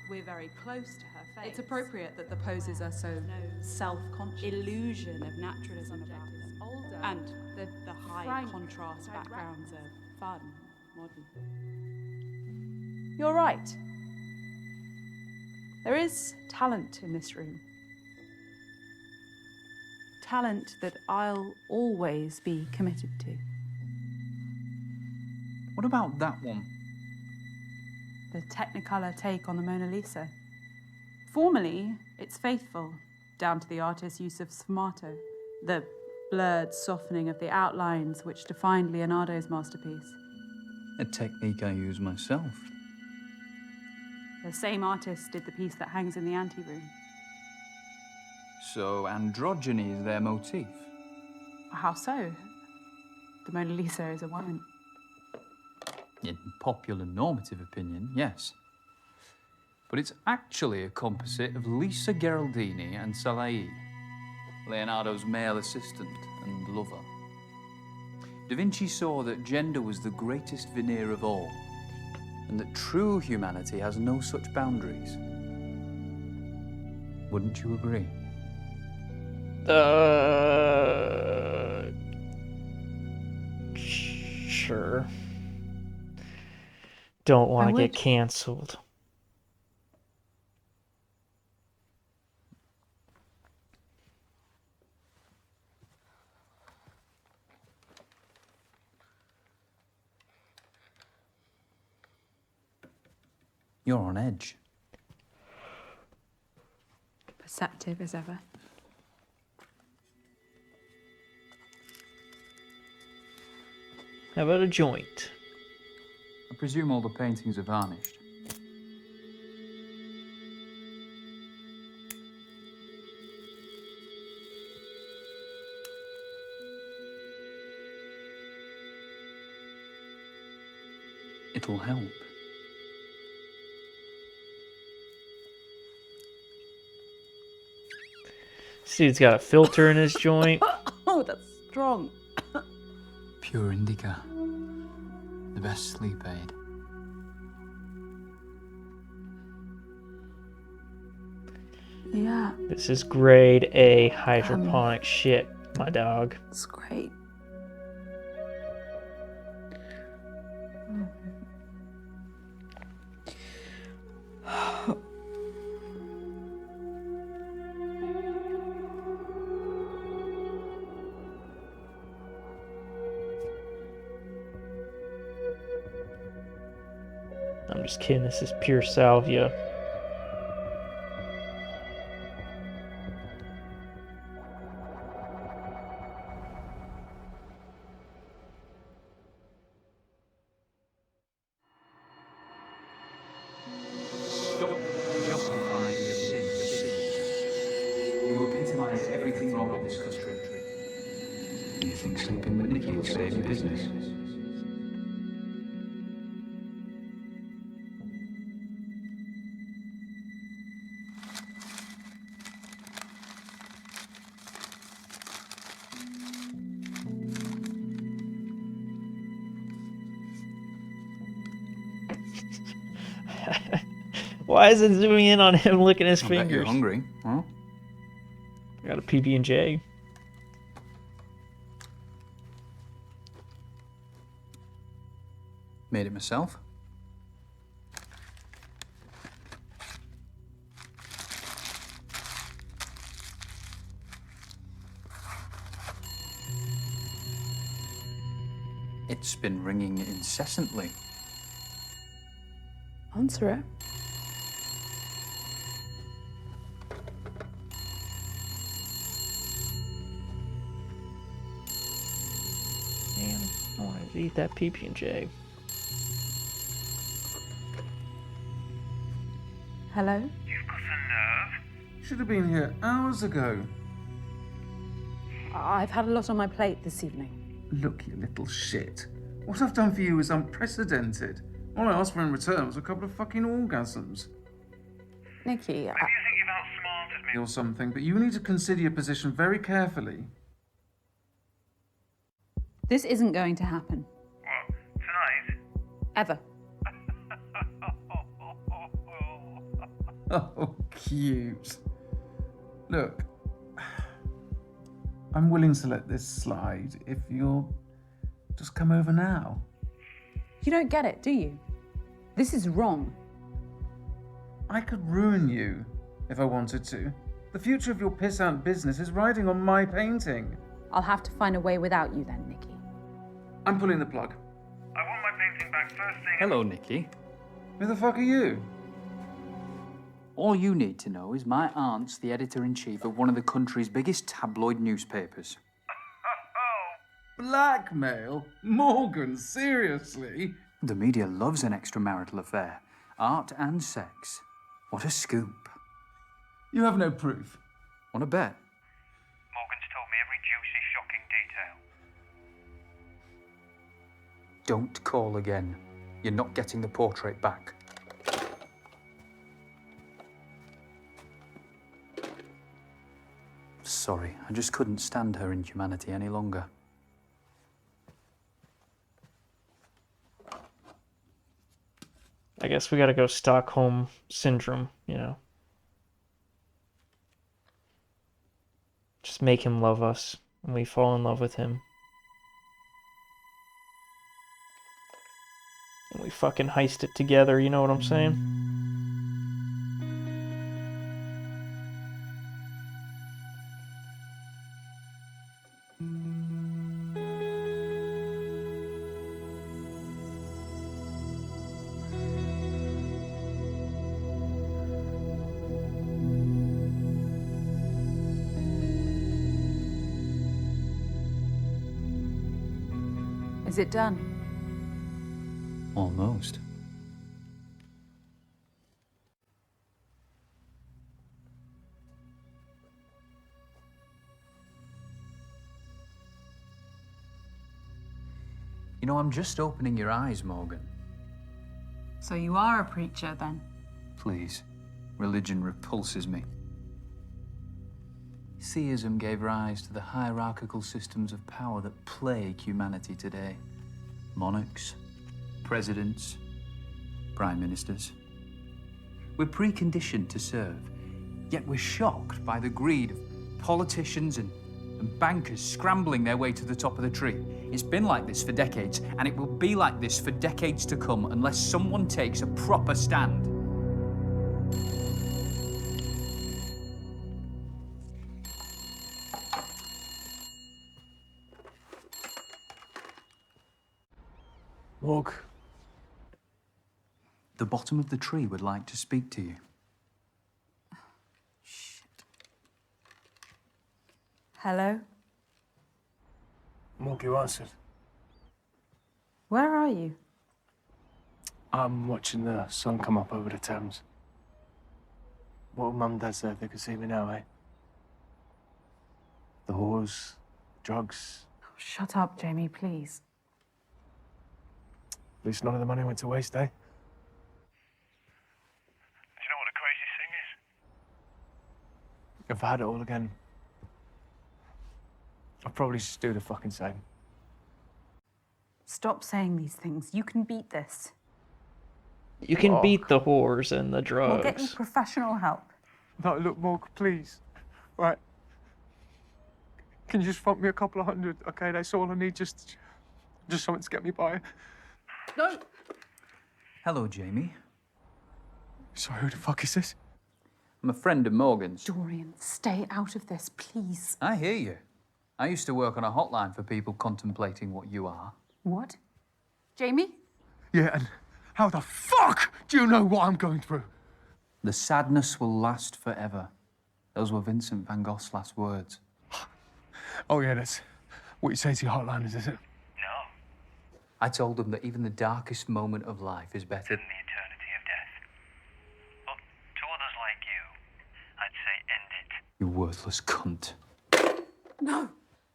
we're very close to her face. It's appropriate that the poses are so self-conscious. Illusion of naturalism about it. Older. And the high contrast backgrounds are fun, modern. You're right. There is talent in this room. Talent that I'll always be committed to.
What about that one?
The Technicolor take on the Mona Lisa. Formally, it's faithful, down to the artist's use of sfumato, the blurred softening of the outlines which defined Leonardo's masterpiece.
A technique I use myself.
The same artist did the piece that hangs in the anteroom.
So androgyny is their motif.
How so? The Mona Lisa is a woman.
In popular normative opinion, yes. But it's actually a composite of Lisa Gherardini and Salai. Leonardo's male assistant and lover. Da Vinci saw that gender was the greatest veneer of all, and that true humanity has no such boundaries. Wouldn't you agree?
Sure. Don't want to get cancelled.
You're on edge.
Perceptive as ever.
How about a joint?
I presume all the paintings are varnished. It'll help.
This dude's got a filter in his joint.
Oh, that's strong.
Pure indica. The best sleep aid.
Yeah,
This is grade A hydroponic shit, my dog.
it's great.
I'm just kidding, this is pure salvia.
Stop justifying your sins. You epitomise everything wrong with this country. You think sleeping with Nikki will save your business?
Why is it zooming in on him licking his
I bet you're
fingers?
hungry, huh?
I got a PB&J.
Made it myself. It's been ringing incessantly.
Answer it.
Man, I wanted to eat that PB&J.
Hello?
You've got a nerve.
Should have been here hours ago.
I've had a lot on my plate this evening.
Look, you little shit. What I've done for you is unprecedented. All I asked for in return was a couple of fucking orgasms.
Nikki,
Maybe you think you've outsmarted me.
Or something, but you need to consider your position very carefully.
this isn't going to happen.
What, tonight?
Ever.
Oh, cute. Look, I'm willing to let this slide if you'll just come over now.
You don't get it, do you? This is wrong.
I could ruin you if I wanted to. The future of your pissant business is riding on my painting.
I'll have to find a way without you then, Nikki.
I'm pulling the plug.
I want my painting back first thing.
Hello, Nikki.
Who the fuck are you?
All you need to know is my aunt's the editor-in-chief of one of the country's biggest tabloid newspapers.
Blackmail? Morgan, seriously?
The media loves an extramarital affair. Art and sex. What a scoop.
You have no proof.
Want to bet?
Morgan's told me every juicy, shocking detail.
Don't call again. You're not getting the portrait back.
sorry. I just couldn't stand her inhumanity any longer.
I guess we gotta go Stockholm Syndrome, you know. Just make him love us, and we fall in love with him. And we fucking heist it together, you know what I'm saying?
Is it done?
Almost. You know, I'm just opening your eyes, Morgan.
So you are a preacher, then?
Please. Religion repulses me. Theism gave rise to the hierarchical systems of power that plague humanity today. Monarchs, presidents, prime ministers. We're preconditioned to serve, yet we're shocked by the greed of politicians and bankers scrambling their way to the top of the tree. It's been like this for decades, and it will be like this for decades to come unless someone takes a proper stand.
Morg.
The bottom of the tree would like to speak to you.
Hello?
Morg, you answered.
Where are you?
I'm watching the sun come up over the Thames. What would Mum and Dad say if they could see me now, eh? The whores, drugs.
Shut up, Jamie, please.
At least none of the money went to waste, eh?
Do you know what the craziest thing is?
If I had it all again, I'd probably just do the fucking same.
Stop saying these things. You can beat this.
You can beat the whores and the drugs.
We'll get you professional help.
No, look, Morg, please. Right. Can you just front me a couple of hundred? Okay, that's all I need. Just something to get me by.
No.
Hello, Jamie.
So who the fuck is this?
I'm a friend of Morgan's.
Dorian, stay out of this, please.
I hear you. I used to work on a hotline for people contemplating what you are.
What? Jamie?
Yeah, and how the fuck do you know what I'm going through?
The sadness will last forever. Those were Vincent van Gogh's last words.
Oh, yeah, that's what you say to your hotliners, is it?
I told them that even the darkest moment of life is better
In the eternity of death. But to others like you, I'd say end it.
You worthless cunt.
No.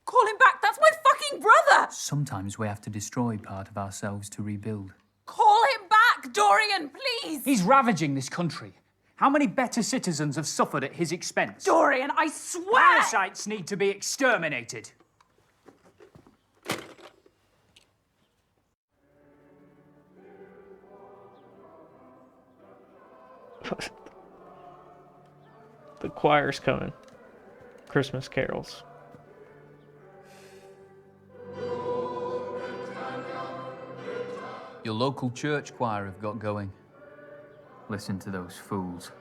Call him back. That's my fucking brother.
Sometimes we have to destroy part of ourselves to rebuild.
Call him back, Dorian, please.
He's ravaging this country. How many better citizens have suffered at his expense?
Dorian, I swear.
Parasites need to be exterminated.
The choir's coming. Christmas carols.
Your local church choir have got going. Listen to those fools.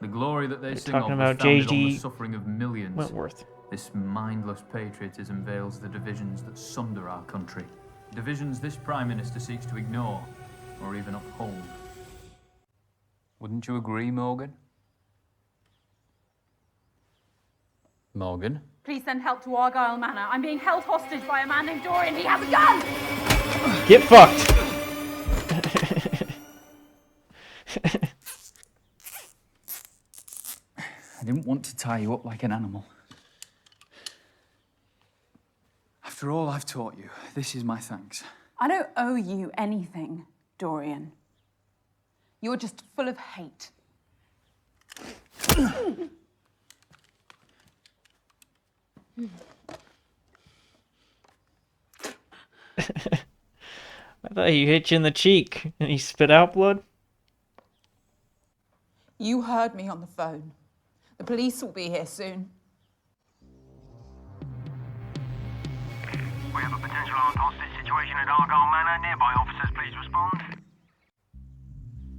The glory that they sing of
talking
was
about
founded on
J.G.
the suffering of millions.
Wentworth.
This mindless patriotism veils the divisions that sunder our country. Divisions this Prime Minister seeks to ignore or even uphold. Wouldn't you agree, Morgan? Morgan?
Please send help to Argyle Manor. I'm being held hostage by a man named Dorian. He has a gun!
Get fucked!
I didn't want to tie you up like an animal. After all I've taught you, this is my thanks.
I don't owe you anything, Dorian. You're just full of hate.
I thought he hit you in the cheek and he spit out blood.
You heard me on the phone. The police will be here soon.
We have a potential armed hostage situation at Argyle Manor. Nearby officers, please respond.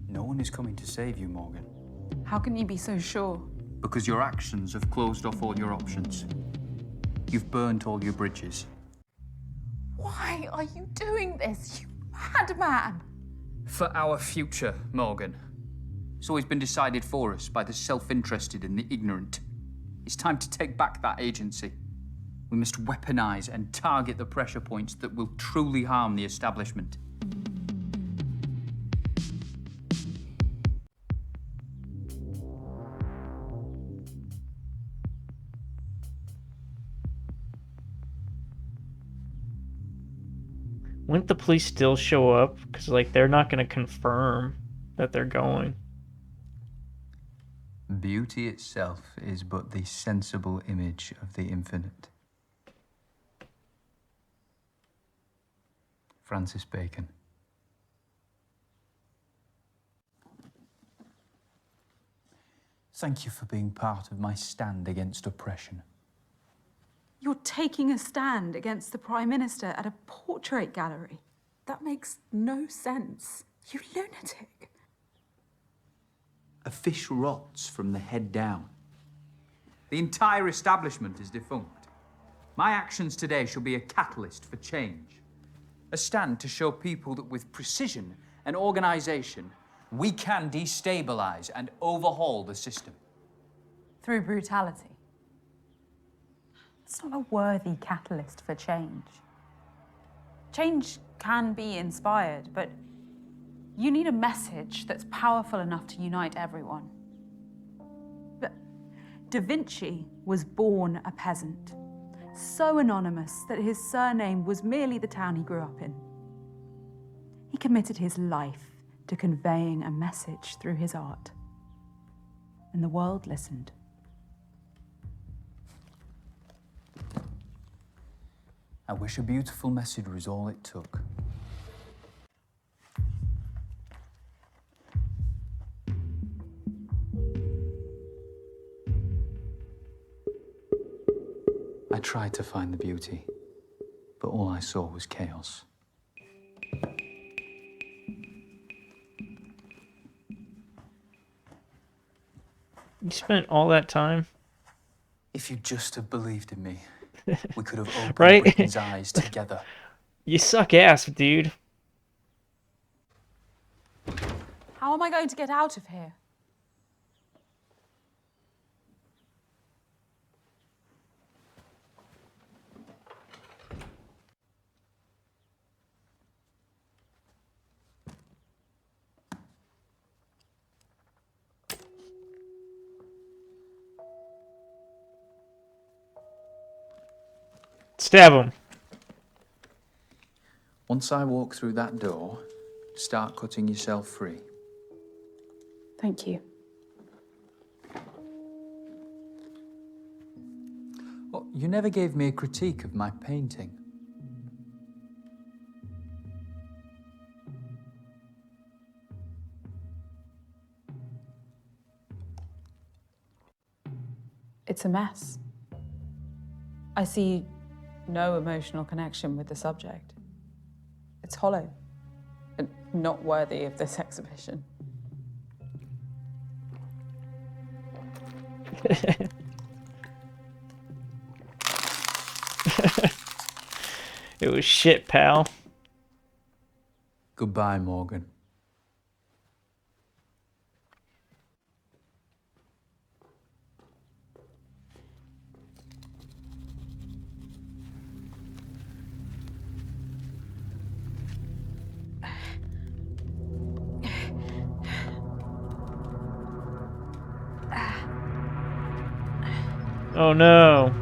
No one is coming to save you, Morgan.
How can you be so sure?
Because your actions have closed off all your options. You've burnt all your bridges.
Why are you doing this, you madman?
For our future, Morgan. It's always been decided for us by the self-interested and the ignorant. It's time to take back that agency. We must weaponize and target the pressure points that will truly harm the establishment.
Wouldn't the police still show up? Because, like, they're not going to confirm that they're going.
Beauty itself is but the sensible image of the infinite. Francis Bacon. Thank you for being part of my stand against oppression.
You're taking a stand against the Prime Minister at a portrait gallery. That makes no sense. You lunatic.
A fish rots from the head down. The entire establishment is defunct. My actions today shall be a catalyst for change. A stand to show people that with precision and organisation, we can destabilise and overhaul the system.
Through brutality. It's not a worthy catalyst for change. Change can be inspired, but you need a message that's powerful enough to unite everyone. But Da Vinci was born a peasant, so anonymous that his surname was merely the town he grew up in. He committed his life to conveying a message through his art, and the world listened.
I wish a beautiful message was all it took. I tried to find the beauty, but all I saw was chaos.
You spent all that time?
If you just have believed in me, we could have opened
Right?
Britain's eyes together.
You suck ass, dude.
How am I going to get out of here?
Stab him.
Once I walk through that door, start cutting yourself free.
Thank you.
Well, you never gave me a critique of my painting.
It's a mess. I see no emotional connection with the subject. It's hollow and not worthy of this exhibition.
It was shit, pal.
Goodbye, Morgan.
Oh no.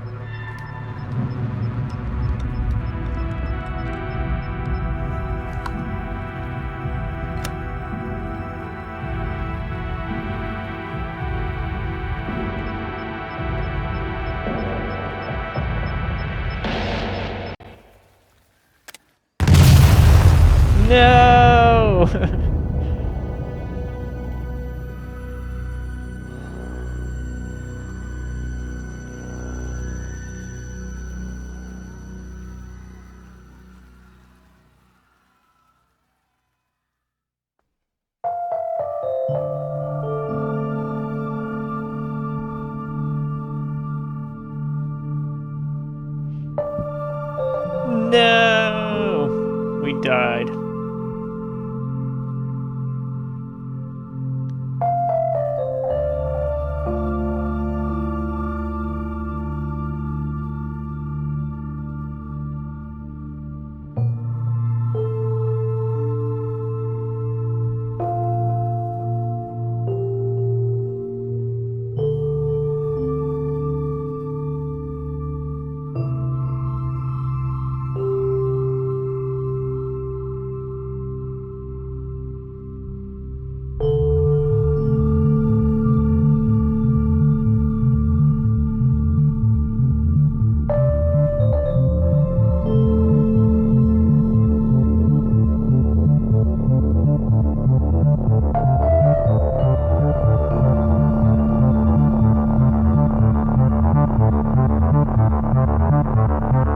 died.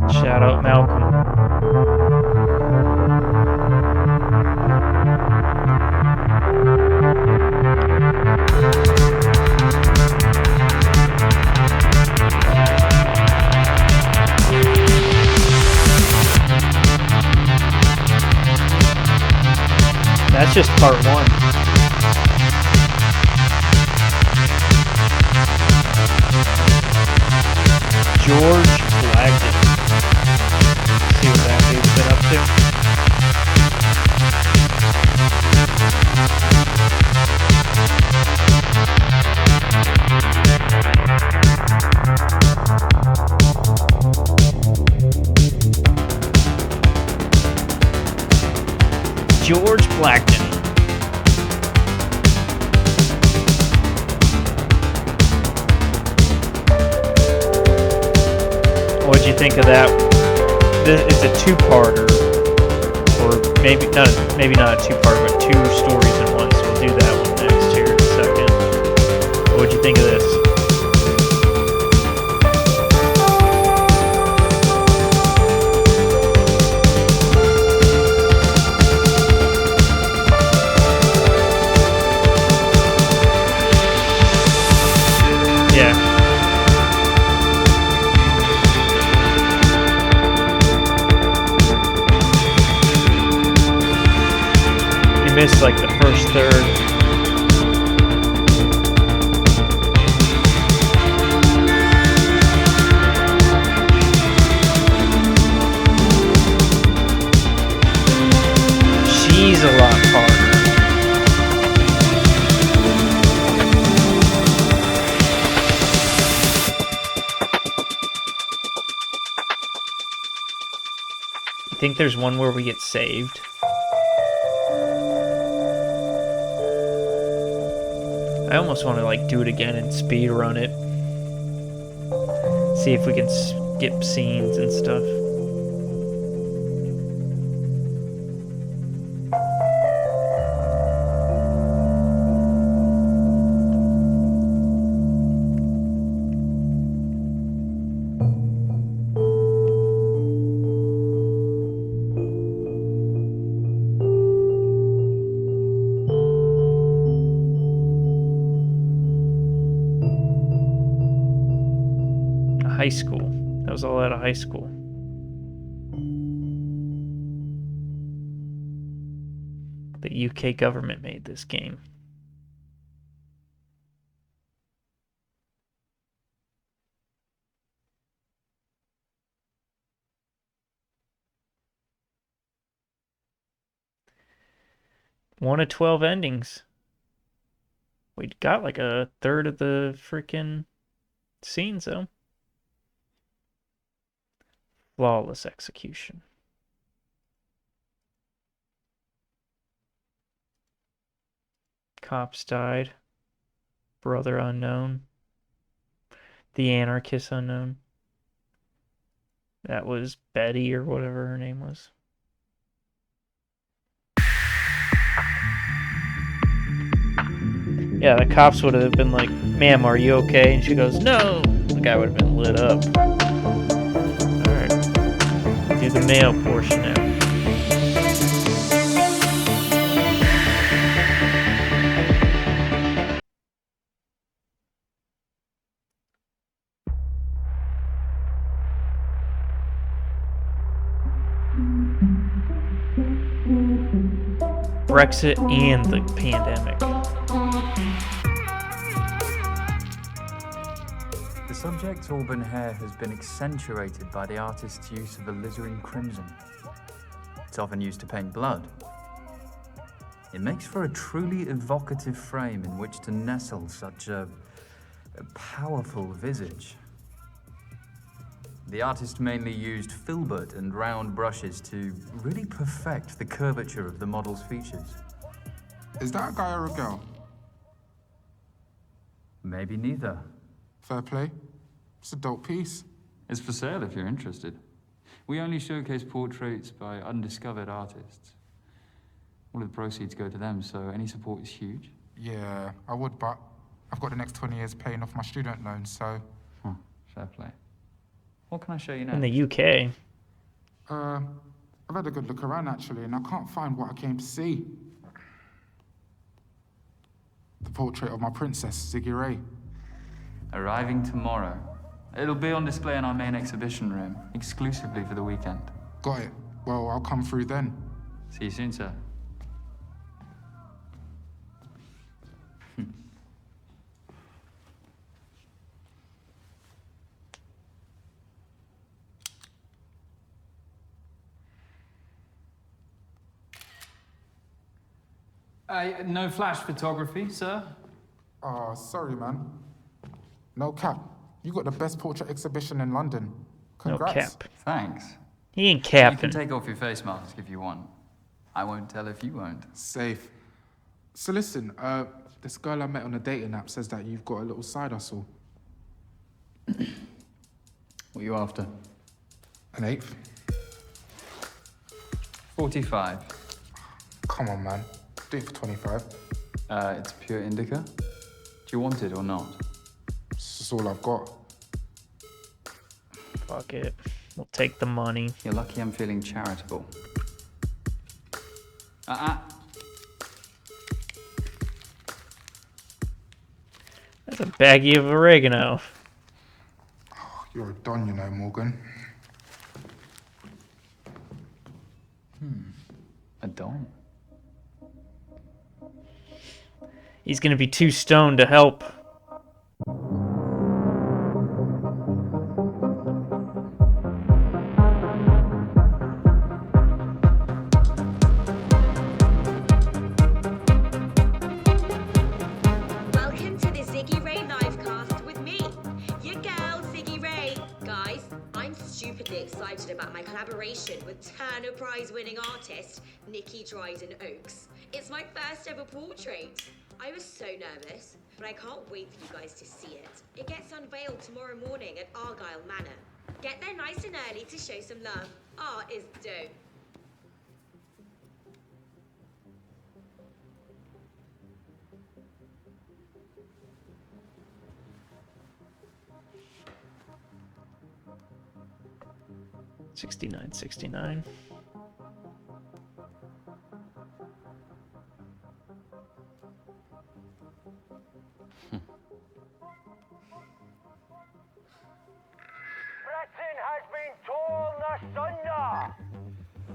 Shout out Malcolm. That's just part one. George Blagden. See what that dude's been up to. George Blagden. What'd you think of that? It's a two-parter, or maybe not a two-parter, but two stories in one. So we'll do that one next here in a second. What'd you think of this? Yeah. Missed like the first third. She's a lot harder. You think there's one where we get saved? I almost want to like do it again and speed run it. See if we can skip scenes and stuff. High school. That was all out of high school. The UK government made this game. One of 12 endings. We got like a third of the freaking scenes though. Flawless execution. Cops died. Brother unknown. The anarchist unknown. That was Betty or whatever her name was. Yeah, the cops would have been like, "Ma'am, are you okay?" And she goes, "No." The guy would have been lit up. Do the male portion now. Brexit and the pandemic.
The subject's auburn hair has been accentuated by the artist's use of alizarin crimson. It's often used to paint blood. It makes for a truly evocative frame in which to nestle such a powerful visage. The artist mainly used filbert and round brushes to really perfect the curvature of the model's features.
Is that a guy or a girl?
Maybe neither.
Fair play. It's a dope piece.
It's for sale if you're interested. We only showcase portraits by undiscovered artists. All of the proceeds go to them, so any support is huge.
Yeah, I would, but I've got the next 20 years paying off my student loan, so...
Fair play. What can I show you now?
In the UK.
I've had a good look around, actually, and I can't find what I came to see. The portrait of my princess, Ziggy Ray.
Arriving tomorrow. It'll be on display in our main exhibition room, exclusively for the weekend.
Got it. Well, I'll come through then.
See you soon, sir.
No flash photography, sir?
Oh, sorry, man. No cap. You got the best portrait exhibition in London. Congrats.
No cap.
Thanks.
He ain't capping.
You can take off your face mask if you want. I won't tell if you won't.
Safe. So listen, this girl I met on a dating app says that you've got a little side hustle.
What are you after?
An eighth?
45.
Come on, man. Do it for 25.
It's pure indica. Do you want it or not?
This is all I've got.
Fuck it. We'll take the money.
You're lucky I'm feeling charitable.
That's a baggie of oregano.
You're a don, you know, Morgan.
A don?
He's gonna be too stoned to help.
Welcome to the Ziggy Ray livecast with me, your girl Ziggy Ray. Guys, I'm stupidly excited about my collaboration with Turner Prize winning artist Nikki Dryden Oakes. It's my first ever portrait. I was so nervous, but I can't wait for you guys to see it. It gets unveiled tomorrow morning at Argyle Manor. Get there nice and early to show some love. Art is dope.
$69.69.
Britain has been torn asunder.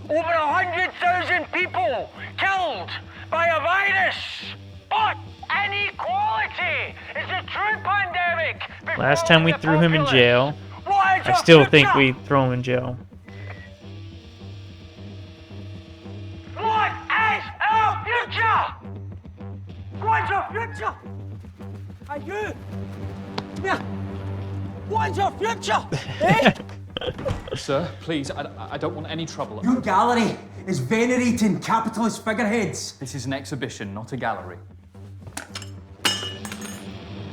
Over 100,000 people killed by a virus. But inequality is a true pandemic.
Last time we threw him in jail. I still think we throw him in jail.
What is our future? What's our future? And you? Yeah. What's our future? Eh?
Sir, please, I don't want any trouble.
Your gallery is venerating capitalist figureheads.
This is an exhibition, not a gallery.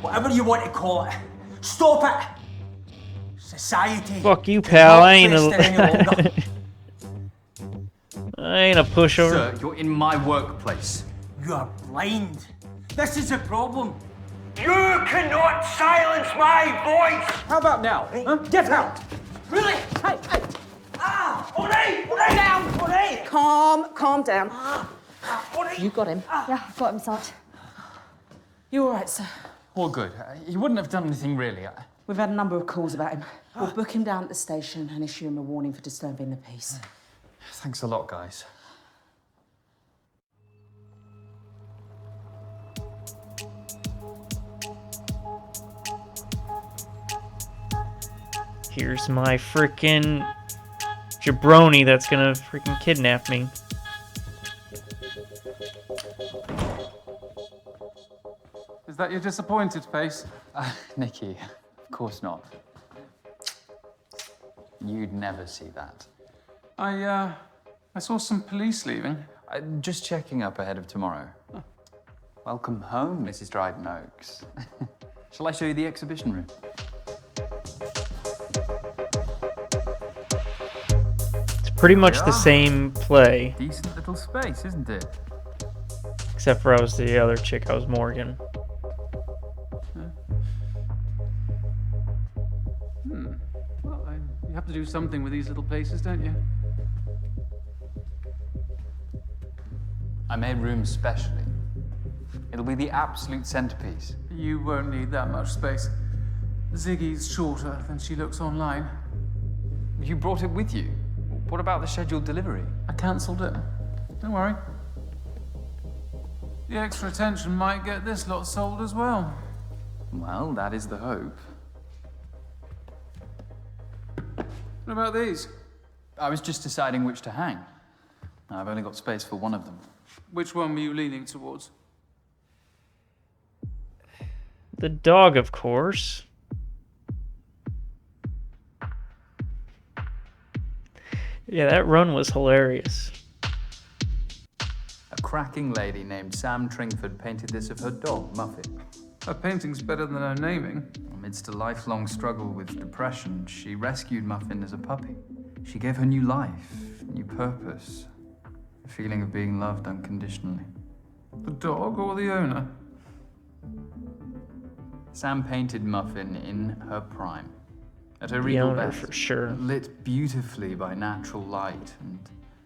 Whatever you want to call it, stop it! Society.
Fuck you, pal. I ain't
a
pushover.
Sir, you're in my workplace.
You are blind. This is a problem.
You cannot silence my voice!
How about now? Huh? Get out! Really? Hey, hey!
Ah! All right!
Down!
All right!
Calm down. You got him.
Yeah, I've got him, Sarge.
You all right, sir?
All good. He wouldn't have done anything really.
We've had a number of calls about him. We'll book him down at the station and issue him a warning for disturbing the peace.
Thanks a lot, guys.
Here's my freaking jabroni that's gonna freaking kidnap me.
Is that your disappointed face?
Nikki, of course not. You'd never see that.
I saw some police leaving.
Just checking up ahead of tomorrow.
Oh.
Welcome home, Mrs. Dryden Oaks. Shall I show you the exhibition room?
It's pretty much the same play.
Decent little space, isn't it?
Except for I was the other chick, I was Morgan.
Well, you have to do something with these little places, don't you?
I made room specially. It'll be the absolute centerpiece.
You won't need that much space. Ziggy's shorter than she looks online.
You brought it with you. What about the scheduled delivery?
I cancelled it. Don't worry. The extra attention might get this lot sold as well.
Well, that is the hope.
What about these?
I was just deciding which to hang. I've only got space for one of them.
Which one were you leaning towards?
The dog, of course. Yeah, that run was hilarious.
A cracking lady named Sam Tringford painted this of her dog, Muffin.
Her painting's better than her naming.
Amidst a lifelong struggle with depression, she rescued Muffin as a puppy. She gave her new life, new purpose, a feeling of being loved unconditionally.
The dog or the owner?
Sam painted Muffin in her prime. At her
The
regal
owner,
best,
for sure.
lit beautifully by natural light and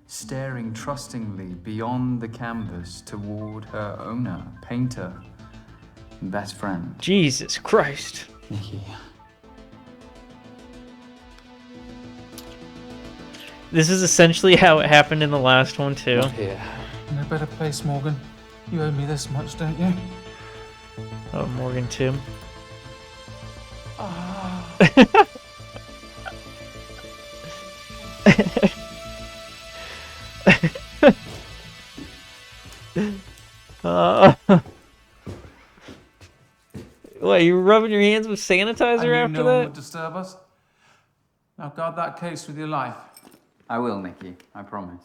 staring trustingly beyond the canvas toward her owner, painter, and best friend.
Jesus Christ.
Nikki.
This is essentially how it happened in the last one, too.
Not here.
In a better place, Morgan. You owe me this much, don't you?
Oh, Morgan, too. What, you rubbing your hands with sanitizer
I
after
knew no one
that?
would disturb us. Now guard that case with your life.
I will, Nikki. I promise.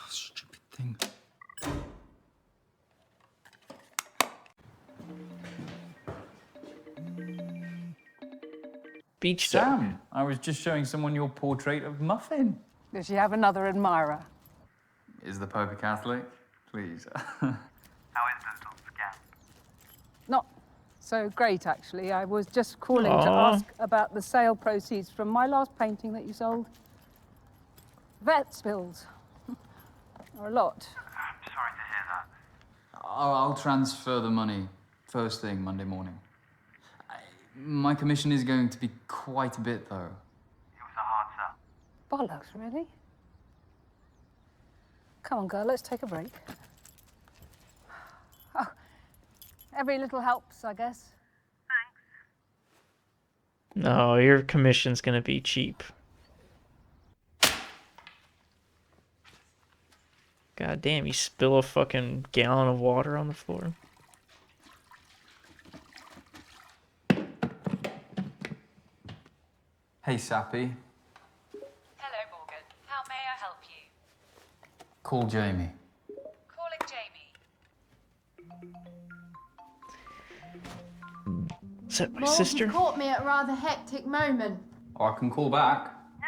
Stupid thing.
Beach dog.
Sam, I was just showing someone your portrait of Muffin.
Does she have another admirer?
Is the Pope a Catholic? Please.
How is the little scamp?
Not so great, actually. I was just calling to
Aw.
ask about the sale proceeds from my last painting that you sold. Vet spills. Or a lot.
I'm sorry to hear that.
I'll transfer the money first thing Monday morning. My commission is going to be quite a bit, though.
It was a hard sell.
Bollocks, really? Come on, girl, let's take a break. Oh, every little helps, I guess.
No, your commission's gonna be cheap. God damn, you spill a fucking gallon of water on the floor.
Hey, Sappy.
Hello, Morgan. How may I help you?
Call Jamie.
Calling Jamie.
Is that my
Morgan
sister?
caught me at a rather hectic moment.
Oh, I can call back.
No,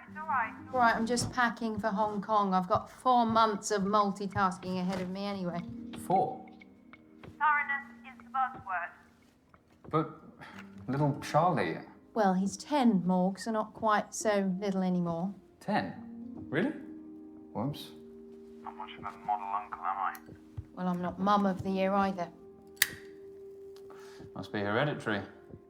it's all right. All right, I'm just packing for Hong Kong. I've got 4 months of multitasking ahead of me anyway.
4.
Thoroughness is the buzzword.
But little Charlie.
Well, he's 10, Morg, so not quite so little anymore.
10? Really? Whoops.
Not much of a model uncle, am I?
Well, I'm not Mum of the Year either.
Must be hereditary.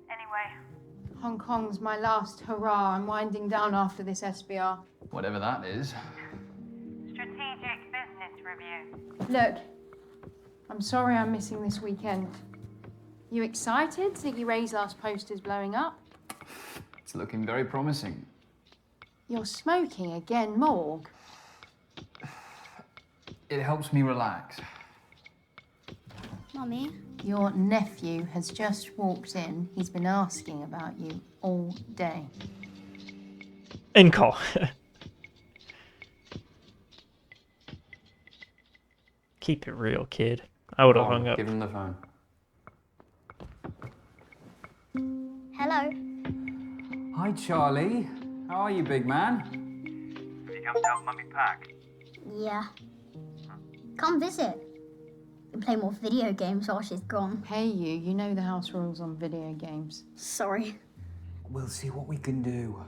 Anyway.
Hong Kong's my last hurrah. I'm winding down after this SBR.
Whatever that is.
Strategic business review.
Look, I'm sorry I'm missing this weekend. You excited? Ziggy Ray's last poster's blowing up.
It's looking very promising.
You're smoking again, Morg.
It helps me relax.
Mummy?
Your nephew has just walked in. He's been asking about you all day.
End call. Keep it real, kid. I would have hung up.
Give him the phone.
Hello?
Hi, Charlie. How are you, big man?
Have you come to help Mummy pack?
Yeah. Come visit. We can play more video games while she's gone.
Hey, you know the house rules on video games.
Sorry.
We'll see what we can do.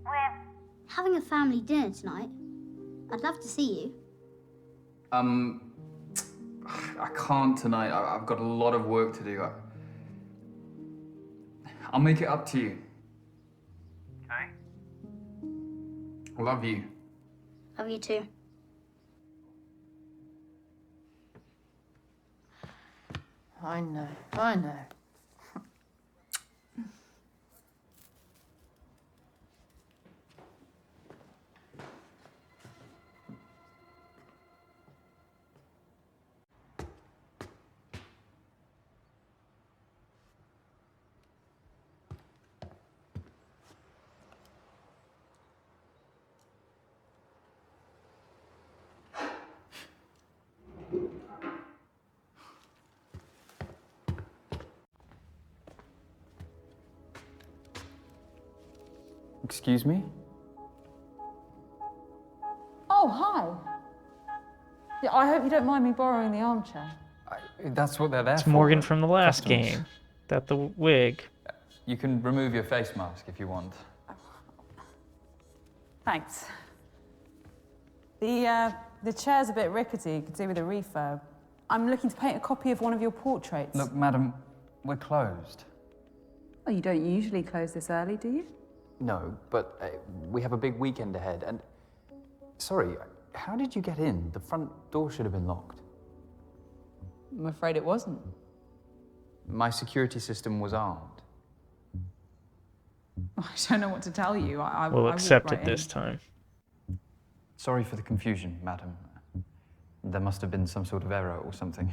We're having a family dinner tonight. I'd love to see you.
I can't tonight. I've got a lot of work to do. I'll make it up to you.
Okay.
Love you.
Love you too.
I know, I know.
Excuse me?
Oh, hi. Yeah, I hope you don't mind me borrowing the armchair.
That's what they're there
It's
for.
Morgan from the last
Customers.
game. Got the wig.
You can remove your face mask if you want.
Thanks. The chair's a bit rickety, could do with a refurb. I'm looking to paint a copy of one of your portraits.
Look, madam, we're closed.
Oh, you don't usually close this early, do you?
No, but we have a big weekend ahead, and... Sorry, how did you get in? The front door should have been locked.
I'm afraid it wasn't.
My security system was armed.
I don't know what to tell you. I
We'll
walked
accept
right
it this
in.
time.
Sorry for the confusion, madam. There must have been some sort of error or something.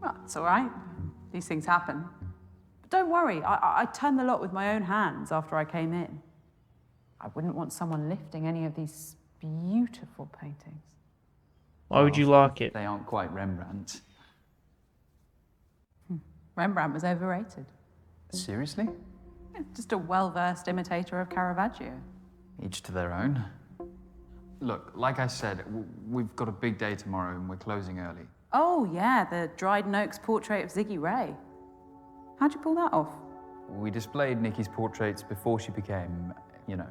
Well, it's all right. These things happen. But don't worry, I turned the lock with my own hands after I came in. I wouldn't want someone lifting any of these beautiful paintings.
Why would you lock it?
They aren't quite Rembrandt.
Rembrandt was overrated.
Seriously?
Yeah, just a well-versed imitator of Caravaggio.
Each to their own. Look, like I said, we've got a big day tomorrow and we're closing early.
Oh, yeah, the Dryden Oaks portrait of Ziggy Ray. How'd you pull that off?
We displayed Nikki's portraits before she became, you know.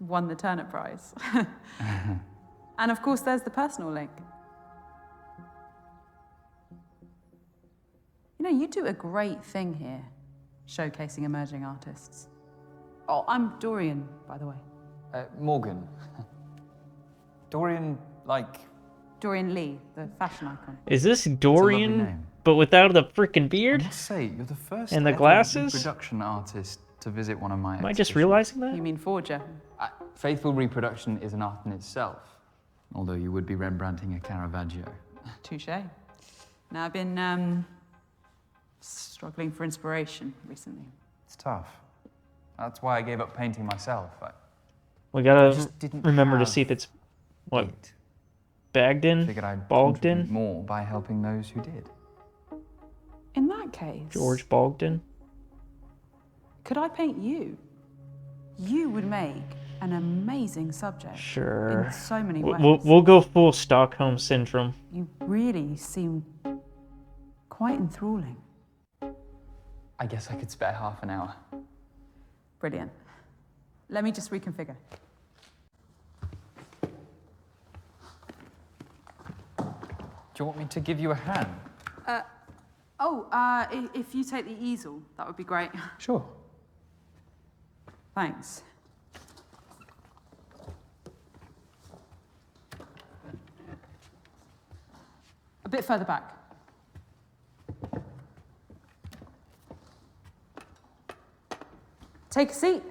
Won the Turner Prize. And of course, there's the personal link. You know, you do a great thing here, showcasing emerging artists. Oh, I'm Dorian, by the way.
Morgan. Dorian, like...
Dorian Lee, the fashion icon.
Is this
lovely
Dorian,
name.
but without the freaking beard?
I must say, you're the first
And the
ever
glasses?
reproduction artist to visit one of my
Am I just
exhibitions.
realizing that?
You mean forger?
Faithful reproduction is an art in itself, although you would be Rembrandting a Caravaggio.
Touche. Now, I've been struggling for inspiration recently.
It's tough. That's why I gave up painting myself.
We
I
gotta
just didn't
remember to
have
see if it's, what,
it.
Bagden?
Figured I'd
Bogdan?
contribute more by helping those who did.
In that case,
George Bogdan?
could I paint you? You would make an amazing subject.
Sure.
In so many
We'll-
ways.
We'll go full Stockholm Syndrome.
You really seem quite enthralling.
I guess I could spare half an hour.
Brilliant. Let me just reconfigure.
Do you want me to give you a hand?
If you take the easel, that would be great.
Sure.
Thanks. A bit further back. Take a seat.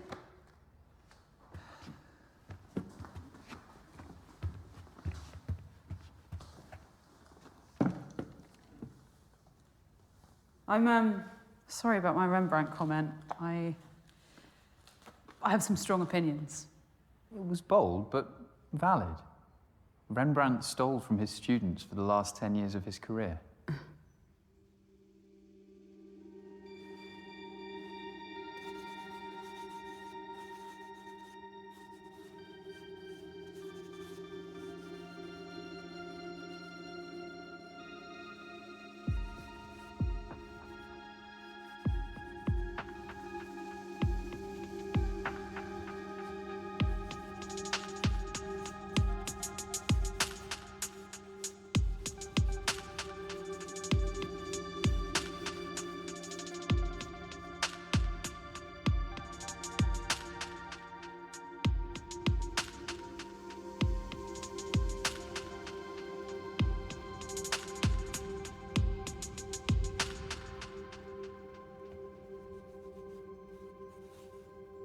I'm sorry about my Rembrandt comment. I have some strong opinions.
It was bold, but valid. Rembrandt stole from his students for the last 10 years of his career.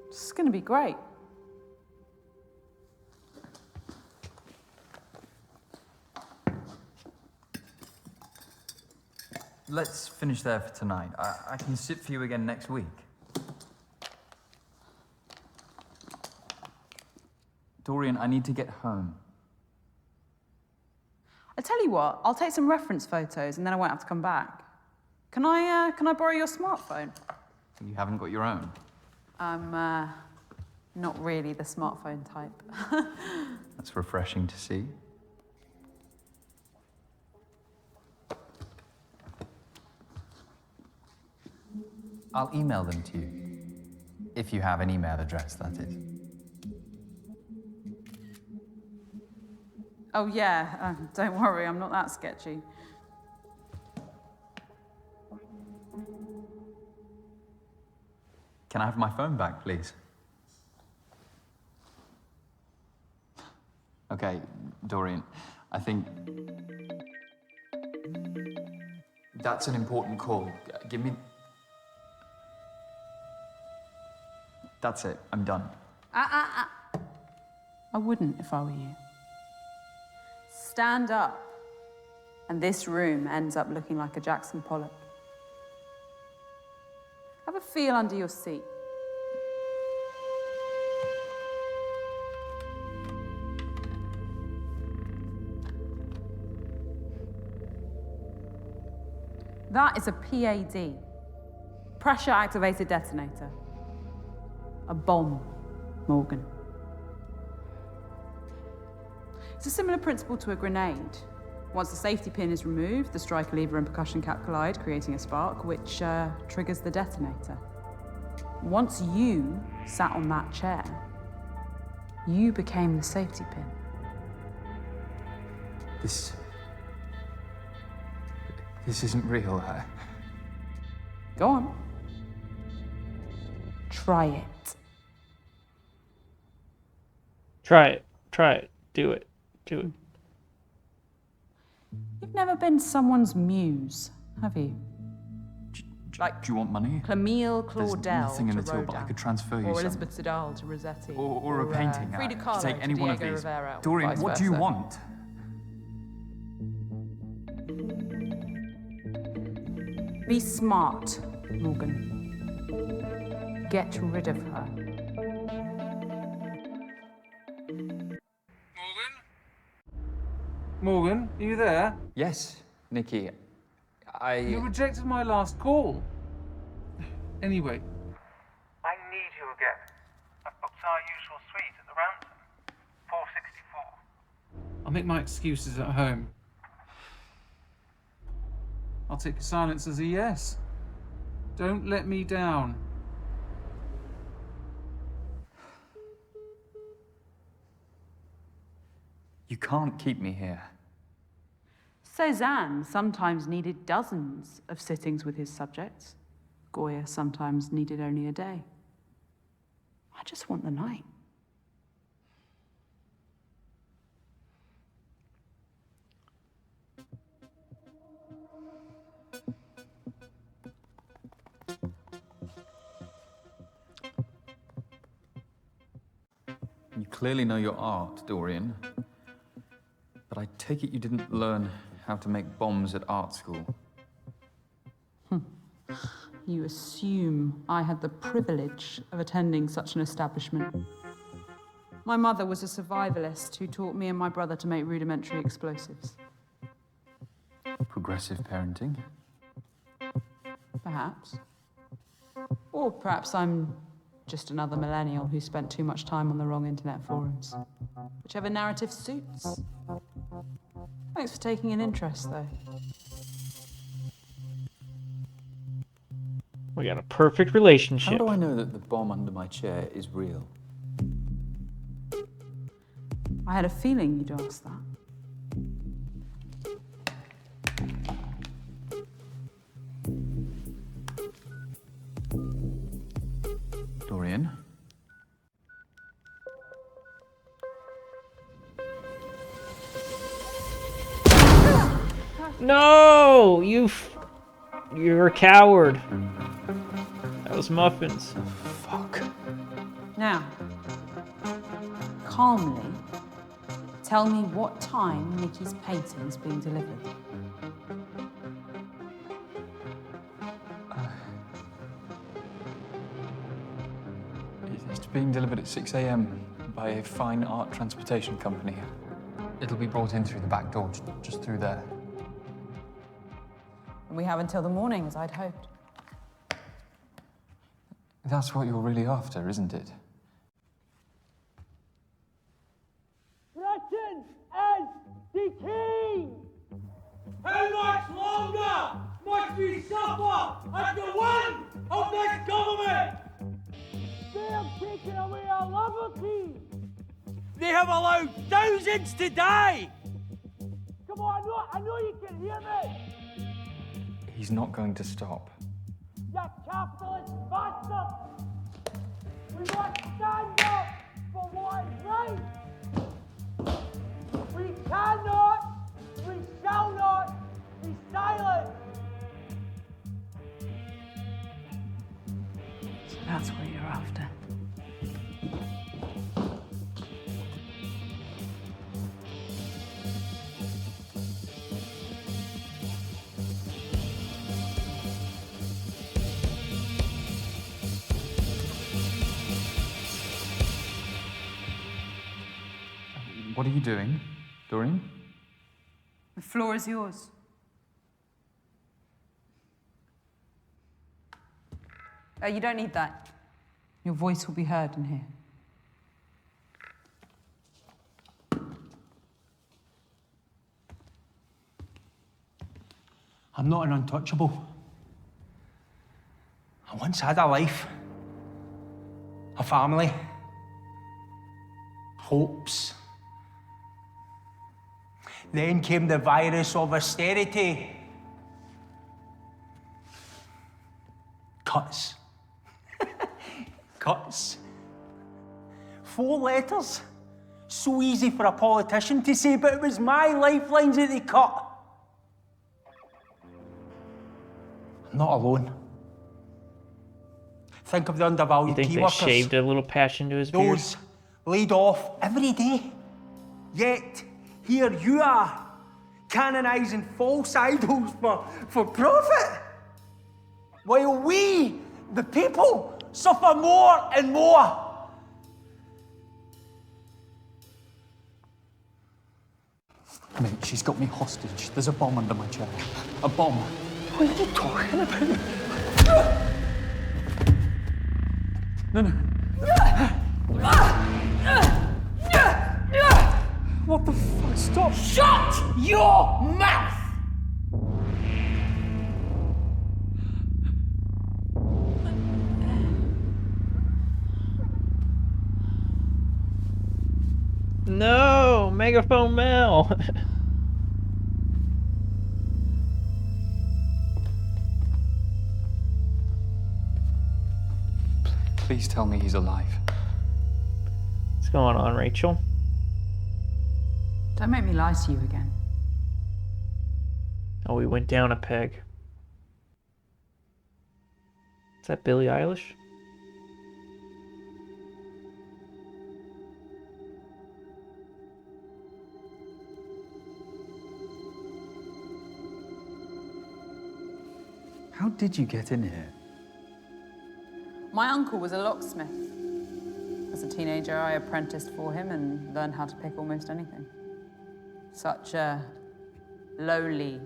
This is going to be great.
Let's finish there for tonight. I can sit for you again next week. Dorian, I need to get home.
I tell you what, I'll take some reference photos and then I won't have to come back. Can I borrow your smartphone?
You haven't got your own.
I'm not really the smartphone type.
That's refreshing to see. I'll email them to you. If you have an email address, that is.
Oh yeah, don't worry, I'm not that sketchy.
Can I have my phone back, please? Okay, Dorian, I think that's an important call. Give me... That's it, I'm done.
I wouldn't if I were you. Stand up, and this room ends up looking like a Jackson Pollock. Have a feel under your seat. That is a PAD, pressure-activated detonator. A bomb, Morgan. It's a similar principle to a grenade. Once the safety pin is removed, the striker lever and percussion cap collide, creating a spark, which triggers the detonator. Once you sat on that chair, you became the safety pin.
This isn't real.
Go on. Try it.
Try it. Try it. Do it. Do it.
You've never been someone's muse, have you? Like,
do you want money?
Camille
There's
Claudel
nothing in
to
the till, but I
Rodin,
could transfer you
or
some.
Elizabeth Sedal to Rossetti,
Or a painting.
Frida
I
Kahlo
could take
to
any one of
Diego
these.
Rivera, or
Dorian,
vice
what do you
versa.
want?
Be smart, Morgan. Get rid of her.
Morgan, are you there?
Yes, Nikki.
You rejected my last call. Anyway,
I need you again. I've booked our usual suite at the Rampton. 464.
I'll make my excuses at home. I'll take your silence as a yes. Don't let me down.
You can't keep me here.
Cézanne sometimes needed dozens of sittings with his subjects. Goya sometimes needed only a day. I just want the night.
You clearly know your art, Dorian. But I take it you didn't learn how to make bombs at art school.
You assume I had the privilege of attending such an establishment. My mother was a survivalist who taught me and my brother to make rudimentary explosives.
Progressive parenting?
Perhaps. Or perhaps I'm just another millennial who spent too much time on the wrong internet forums. Whichever narrative suits. Thanks for taking an interest, though.
We got a perfect relationship.
How do I know that the bomb under my chair is real?
I had a feeling you'd ask that.
Dorian?
No! You're a coward. That was Muffins.
Fuck.
Now, calmly, tell me what time Nikki's painting's being delivered.
It's being delivered at 6 a.m. by a fine art transportation company. It'll be brought in through the back door, just through there.
And we have until the morning, as I'd hoped.
That's what you're really after, isn't it?
Britain is the king! How much longer must we suffer at the will of this government? They have taken away our liberty! They have allowed thousands to die! Come on, I know you can hear me!
He's not going to stop.
You capitalist bastard! We must stand up for what is right! We cannot, we shall not be silent!
So that's what you're after.
What are you doing, Dorian?
The floor is yours. You don't need that. Your voice will be heard in here.
I'm not an untouchable. I once had a life, a family, hopes. Then came the virus of austerity. Cuts. Cuts. 4 letters. So easy for a politician to say, but it was my lifelines that they cut. I'm not alone. Think of the undervalued
You think
key
they
workers.
shaved a little passion to his beard?
Those laid off every day. Yet, here you are, canonising false idols for profit. While we, the people, suffer more and more.
Mate, she's got me hostage. There's a bomb under my chair. A bomb.
What are you talking about?
No.
What the fuck? Stop! Shut your mouth!
No, Megaphone Mel.
Please tell me he's alive.
What's going on, Rachel?
Don't make me lie to you again.
Oh, we went down a peg. Is that Billie Eilish?
How did you get in here?
My uncle was a locksmith. As a teenager, I apprenticed for him and learned how to pick almost anything. Such lowly,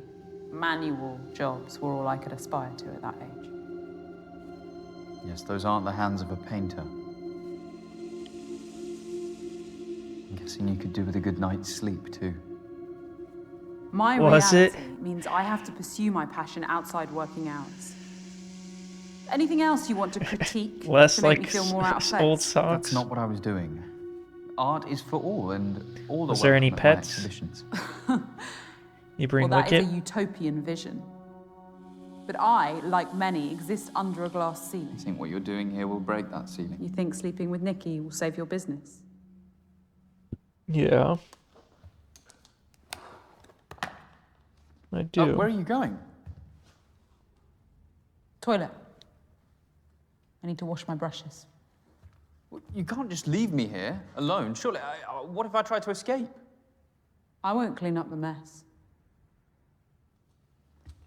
manual jobs were all I could aspire to at that age.
Yes, those aren't the hands of a painter. I'm guessing you could do with a good night's sleep, too.
My reality means I have to pursue my passion outside working hours. Anything else you want to critique
Less
to make
like
me feel more out of
old
place?
socks.
That's not what I was doing. Art is for all, and all the
Was there any
welcome at my
pets?
exhibitions.
You bring
Well, that
Wicket?
is a utopian vision. But I, like many, exist under a glass ceiling.
I think what you're doing here will break that ceiling.
You think sleeping with Nikki will save your business?
Yeah. I do.
Where are you going?
Toilet. I need to wash my brushes.
You can't just leave me here, alone. Surely, what if I try to escape?
I won't clean up the mess.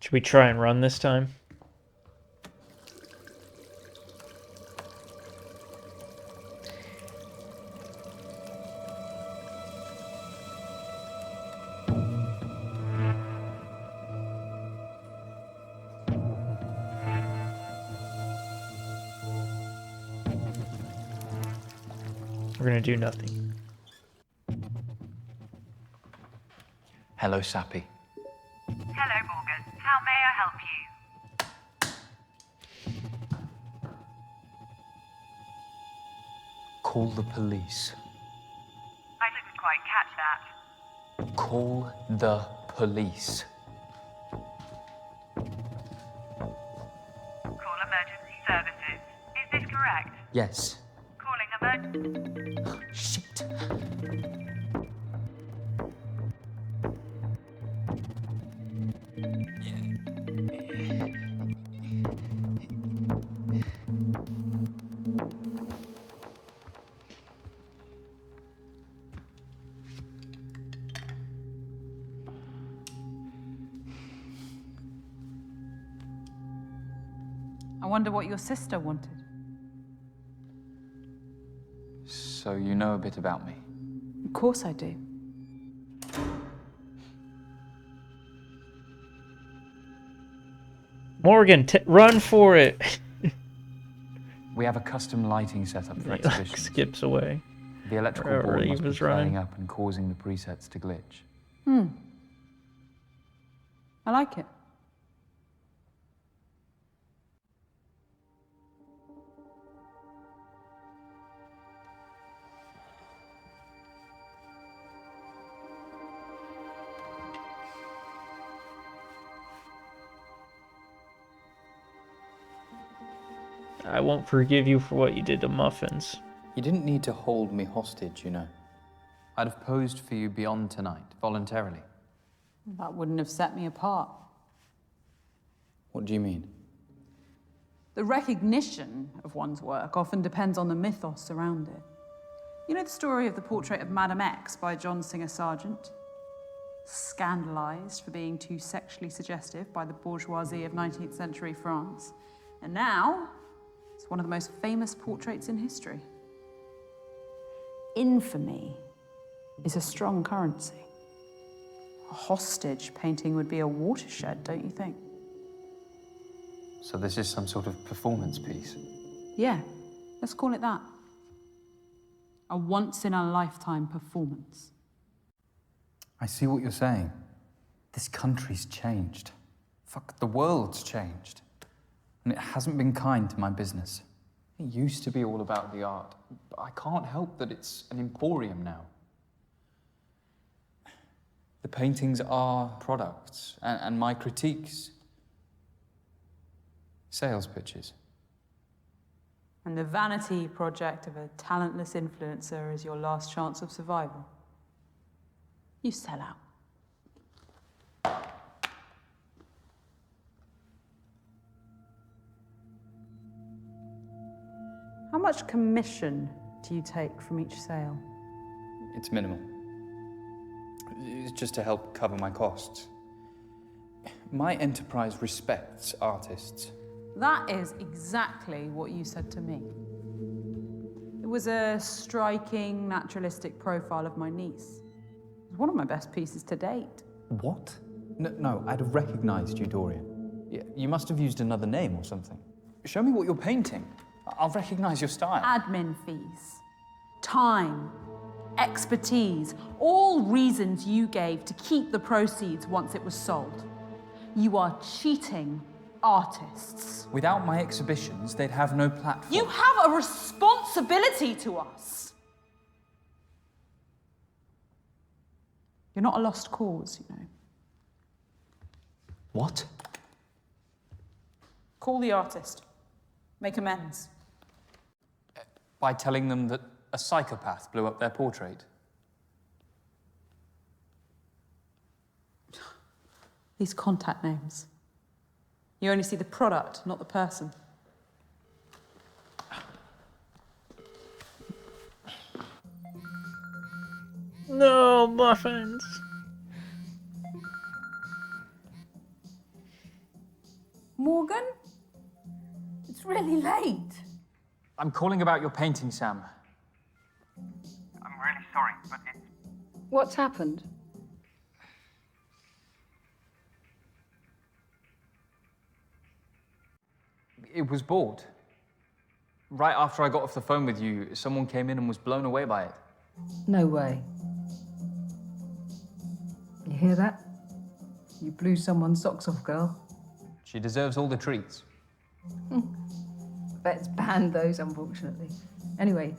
Should we try and run this time? We're gonna do nothing.
Hello, Sappy.
Hello, Morgan. How may I help you?
Call the police.
I didn't quite catch that.
Call the police.
Call emergency services. Is this correct?
Yes.
Calling emergency.
Shit.
I wonder what your sister wanted.
So you know a bit about me?
Of course I do.
Morgan, run for it!
We have a custom lighting setup for
He, like,
exhibitions.
skips away.
The electrical
Wherever
board
he
must be
was
playing
running.
up and causing the presets to glitch.
I like it.
I won't forgive you for what you did to Muffins.
You didn't need to hold me hostage, you know. I'd have posed for you beyond tonight, voluntarily.
That wouldn't have set me apart.
What do you mean?
The recognition of one's work often depends on the mythos around it. You know the story of the portrait of Madame X by John Singer Sargent? Scandalized for being too sexually suggestive by the bourgeoisie of 19th century France. And now, it's one of the most famous portraits in history. Infamy is a strong currency. A hostage painting would be a watershed, don't you think?
So this is some sort of performance piece?
Yeah, let's call it that. A once-in-a-lifetime performance.
I see what you're saying. This country's changed. Fuck, the world's changed. And it hasn't been kind to my business. It used to be all about the art, but I can't help that it's an emporium now.
The paintings are products, and my critiques, sales pitches.
And the vanity project of a talentless influencer is your last chance of survival. You sell out. How much commission do you take from each sale?
It's minimal. It's just to help cover my costs. My enterprise respects artists.
That is exactly what you said to me. It was a striking, naturalistic profile of my niece. It was one of my best pieces to date.
What? No, I'd have recognized you, Dorian. You must have used another name or something. Show me what you're painting. I'll recognize your style.
Admin fees, time, expertise, all reasons you gave to keep the proceeds once it was sold. You are cheating artists.
Without my exhibitions, they'd have no platform.
You have a responsibility to us. You're not a lost cause, you know.
What?
Call the artist. Make amends.
By telling them that a psychopath blew up their portrait.
These contact names. You only see the product, not the person.
No, muffins.
Morgan? It's really late.
I'm calling about your painting, Sam.
I'm really sorry, but it's...
What's happened?
It was bought. Right after I got off the phone with you, someone came in and was blown away by it.
No way. You hear that? You blew someone's socks off, girl.
She deserves all the treats.
Bet's banned those, unfortunately. Anyway,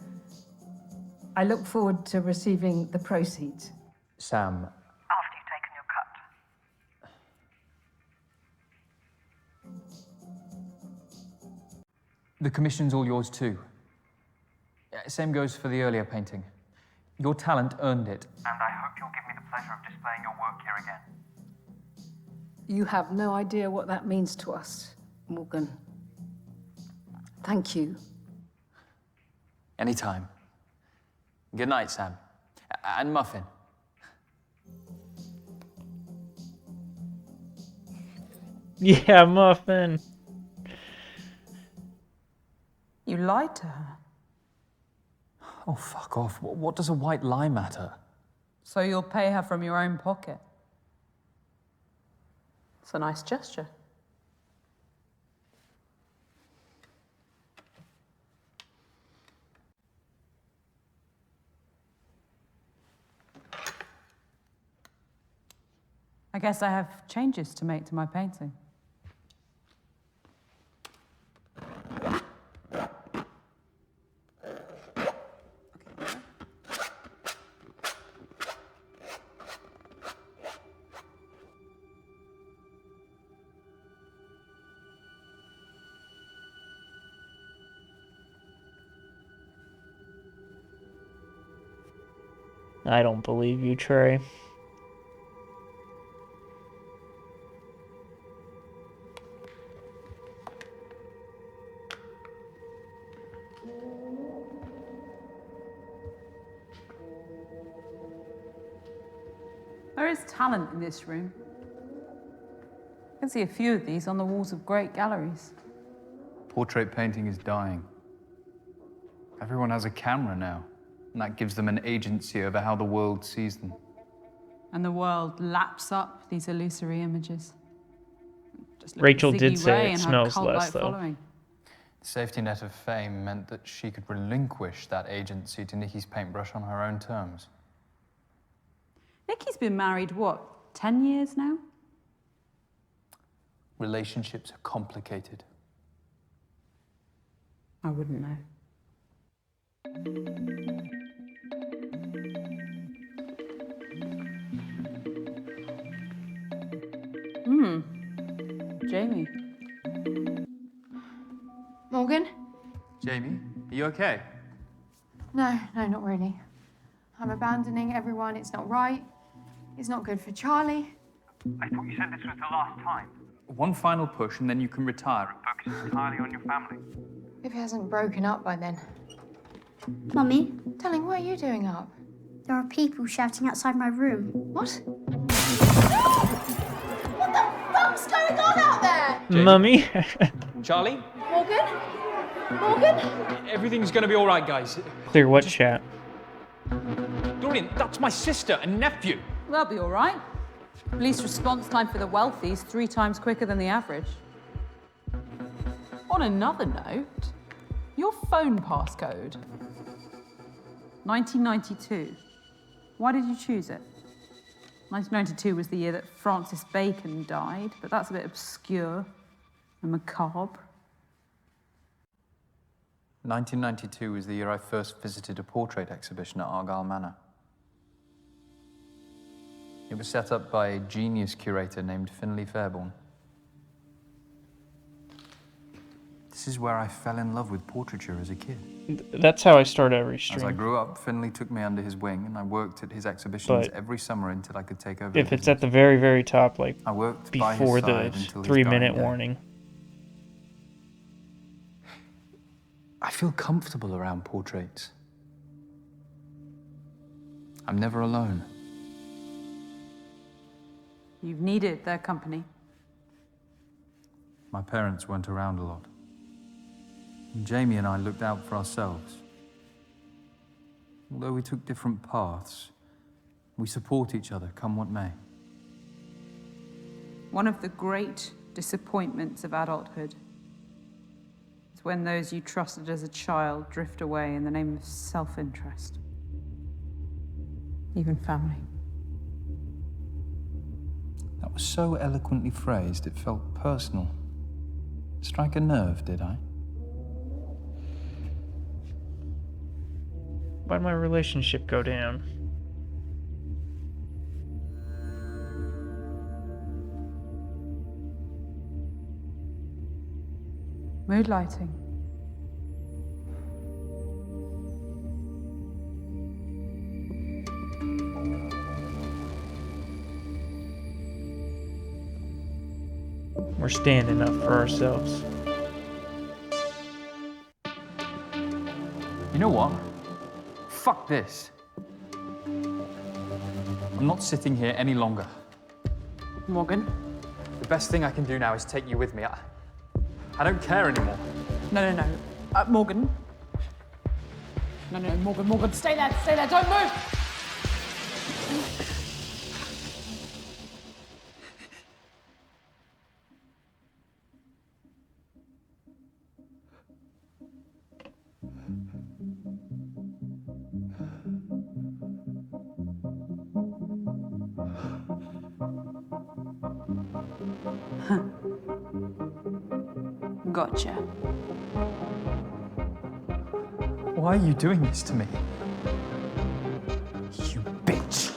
I look forward to receiving the proceeds.
Sam,
After you've taken your cut.
the commission's all yours too. Same goes for the earlier painting. Your talent earned it.
And I hope you'll give me the pleasure of displaying your work here again.
You have no idea what that means to us, Morgan. Thank you.
Anytime. Good night, Sam. And Muffin.
Yeah, Muffin.
You lied to her.
Oh, fuck off. What does a white lie matter?
So you'll pay her from your own pocket. It's a nice gesture. I guess I have changes to make to my painting.
I don't believe you, Trey.
There is talent in this room. I can see a few of these on the walls of great galleries.
Portrait painting is dying. Everyone has a camera now, and that gives them an agency over how the world sees them.
And the world laps up these illusory images. Just look
Rachel
at
did
Ziggy
say
Ray
it
and her
smells
cult-like
less, though.
following.
The safety net of fame meant that she could relinquish that agency to Nikki's paintbrush on her own terms.
Nikki's been married, what, 10 years now?
Relationships are complicated.
I wouldn't know. Jamie.
Morgan?
Jamie, are you okay?
No, not really. I'm abandoning everyone. It's not right. It's not good for Charlie.
I thought you said this was the last time.
One final push and then you can retire.
Focus entirely on your family.
If he hasn't broken up by then.
Mummy,
Darling, what are you doing up?
there are people shouting outside my room.
What? What the fuck's going on out there?
Mummy.
Charlie?
Morgan? Morgan?
Everything's gonna be all right, guys.
Clear what chat?
Dorian, that's my sister and nephew.
They'll be all right. Police response time for the wealthy is 3 times quicker than the average. On another note, your phone passcode. 1992. Why did you choose it? 1992 was the year that Francis Bacon died, but that's a bit obscure and macabre.
1992 was the year I first visited a portrait exhibition at Argyle Manor. It was set up by a genius curator named Finlay Fairborn. This is where I fell in love with portraiture as a kid.
That's how I start every stream.
As I grew up, Finlay took me under his wing and I worked at his exhibitions
But
every summer until I could take over.
If it's at the very, very top, like
I worked by his
before
side
the
until his
3-minute
dying day.
warning.
I feel comfortable around portraits. I'm never alone.
You've needed their company.
My parents weren't around a lot. And Jamie and I looked out for ourselves. Although we took different paths, we support each other, come what may.
One of the great disappointments of adulthood is when those you trusted as a child drift away in the name of self-interest. Even family.
That was so eloquently phrased, it felt personal. Strike a nerve, did I?
Why'd my relationship go down?
Mood lighting.
We're standing up for ourselves.
You know what? Fuck this. I'm not sitting here any longer.
Morgan?
The best thing I can do now is take you with me. I don't care anymore.
No. Morgan. No, Morgan, stay there, don't move! Gotcha.
Why are you doing this to me?
You bitch.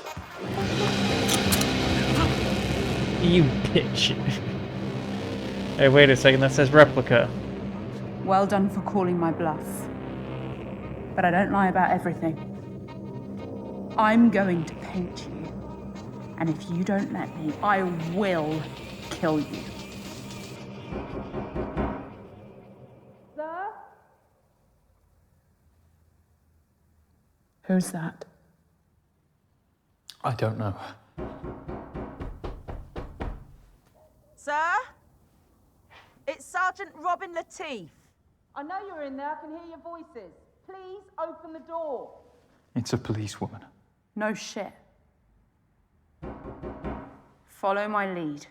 You bitch. Hey, wait a second, that says replica.
Well done for calling my bluff. But I don't lie about everything. I'm going to paint you. And if you don't let me, I will kill you. Sir? Who's that?
I don't know.
Sir? It's Sergeant Robin Lateef. I know you're in there. I can hear your voices. Please open the door.
It's a policewoman.
No shit. Follow my lead.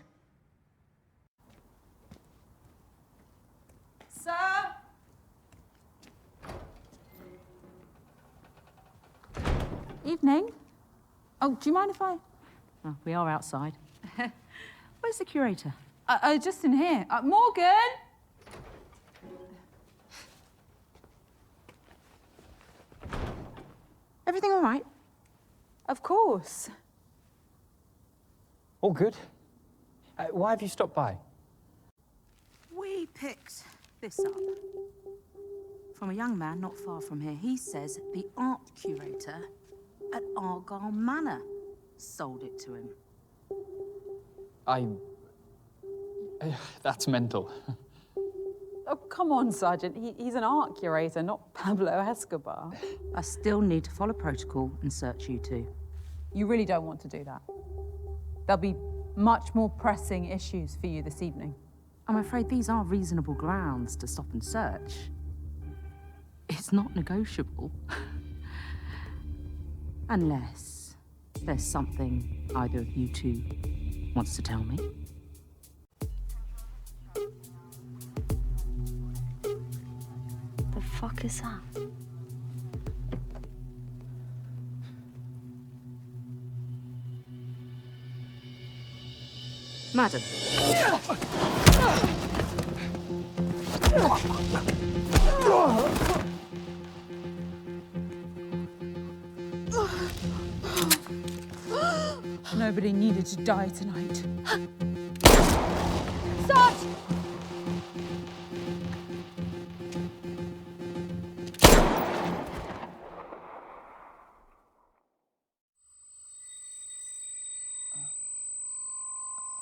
Sir? Evening. Oh, do you mind if I...
Oh, we are outside.
Where's the curator? Just in here. Morgan! Everything all right? Of course.
All good. Why have you stopped by?
picked this up from a young man not far from here. He says the art curator at Argyle Manor sold it to him.
That's mental.
Oh, come on, Sergeant. He's an art curator, not Pablo Escobar.
I still need to follow protocol and search you two.
You really don't want to do that. There'll be much more pressing issues for you this evening.
I'm afraid these are reasonable grounds to stop and search. It's not negotiable. Unless there's something either of you two wants to tell me.
The fuck is that?
Madam.
Nobody needed to die tonight.
Sarge!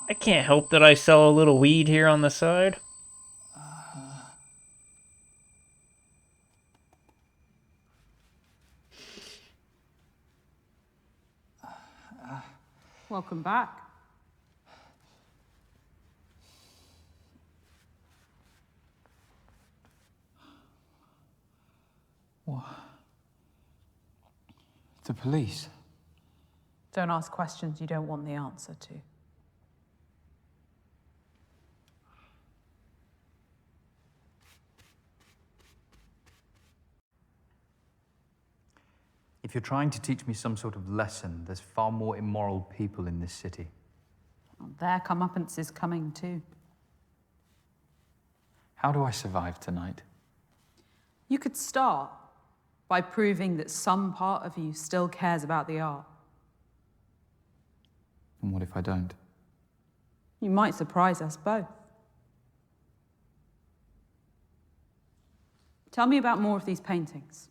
I can't help that I sell a little weed here on the side.
Welcome back.
What? The police?
Don't ask questions you don't want the answer to.
If you're trying to teach me some sort of lesson, there's far more immoral people in this city.
Well, their comeuppance is coming too.
How do I survive tonight?
You could start by proving that some part of you still cares about the art.
And what if I don't?
You might surprise us both. Tell me about more of these paintings.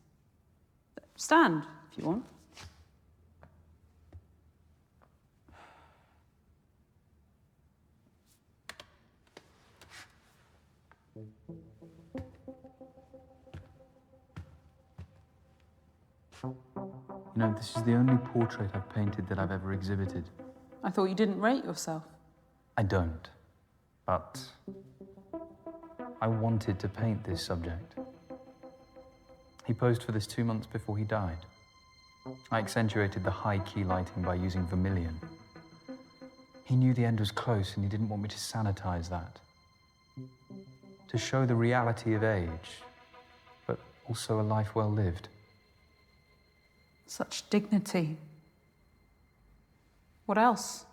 Stand, if you want.
You know, this is the only portrait I've painted that I've ever exhibited.
I thought you didn't rate yourself.
I don't, but I wanted to paint this subject. He posed for this 2 months before he died. I accentuated the high-key lighting by using vermilion. He knew the end was close and he didn't want me to sanitize that. To show the reality of age, but also a life well lived.
Such dignity. What else?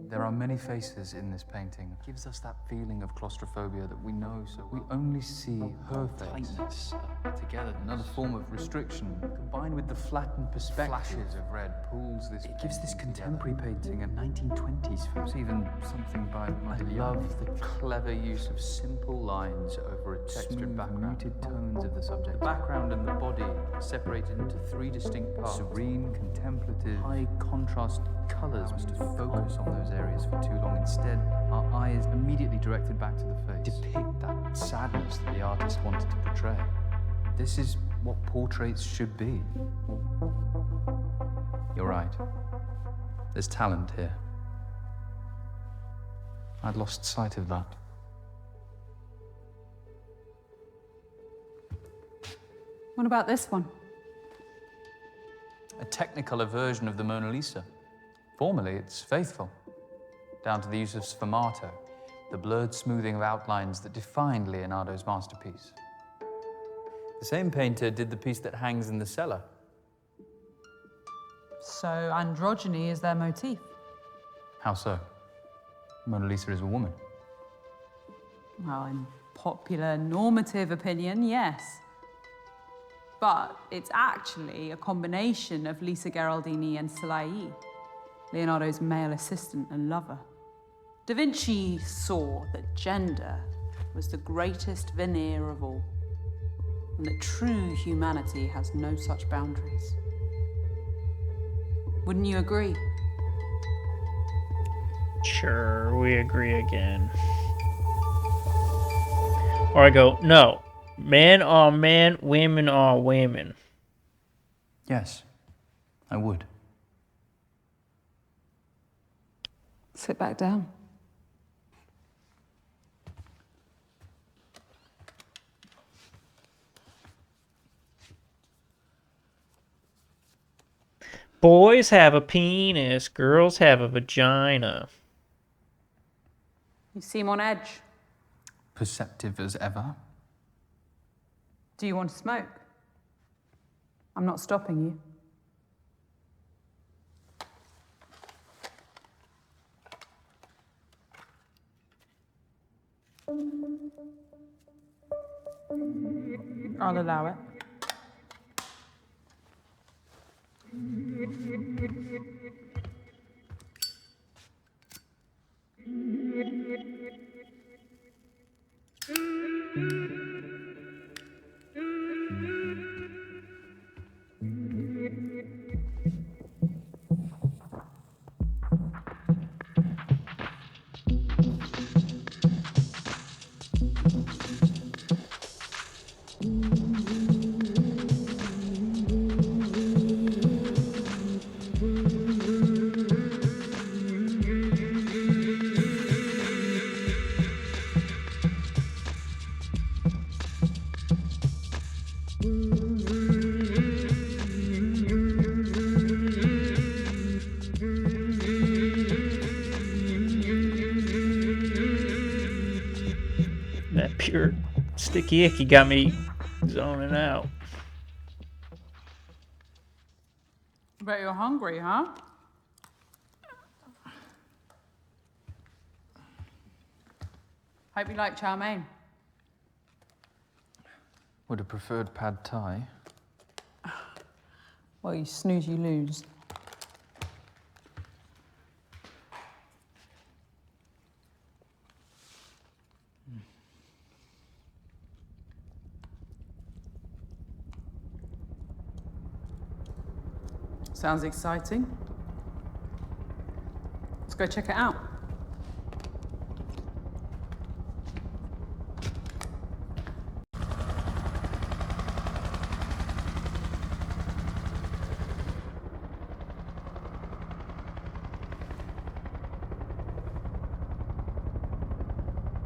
There are many faces in this painting. It gives us that feeling of claustrophobia that we know so well. We only see her face. Tightness, together. Another form of restriction, combined with the flattened perspective. Flashes of red pulls this. It gives this contemporary painting a 1920s feel. There's even something by Modigliani. I love the clever use of simple lines over a textured background. Muted tones of the subject. The background and the body separated into 3 distinct parts. Serene, contemplative, high contrast colors to focus on those areas for too long. Instead, our eyes immediately directed back to the face. Depict that sadness that the artist wanted to portray. This is what portraits should be. You're right. There's talent here. I'd lost sight of that.
What about this one?
A technicolor version of the Mona Lisa. Formally, it's faithful, down to the use of sfumato, the blurred smoothing of outlines that defined Leonardo's masterpiece. The same painter did the piece that hangs in the cellar.
So androgyny is their motif.
How so? Mona Lisa is a woman.
Well, in popular normative opinion, yes. But it's actually a combination of Lisa Gherardini and Salai, Leonardo's male assistant and lover. Da Vinci saw that gender was the greatest veneer of all, and that true humanity has no such boundaries. Wouldn't you agree?
Sure, we agree again. Or I go, no. Men are men, women are women.
Yes, I would.
Sit back down.
Boys have a penis, girls have a vagina.
You seem on edge.
Perceptive as ever.
Do you want to smoke? I'm not stopping you. I'll allow it.
That pure sticky icky got me zoning out.
Bet you're hungry, huh? Hope you like chow mein.
Would have preferred pad thai.
Well, you snooze, you lose. Sounds exciting. Let's go check it out.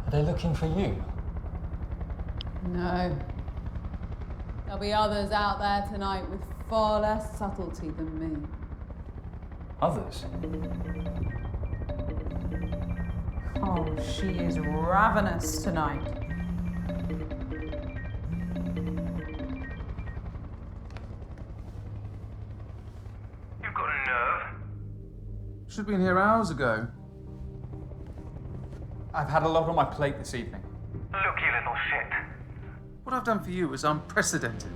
Are they looking for you?
No. There'll be others out there tonight with far less subtlety than me.
Others?
Oh, she is ravenous tonight.
You've got a nerve.
Should have been here hours ago.
I've had a lot on my plate this evening.
Look, you little shit.
What I've done for you is unprecedented.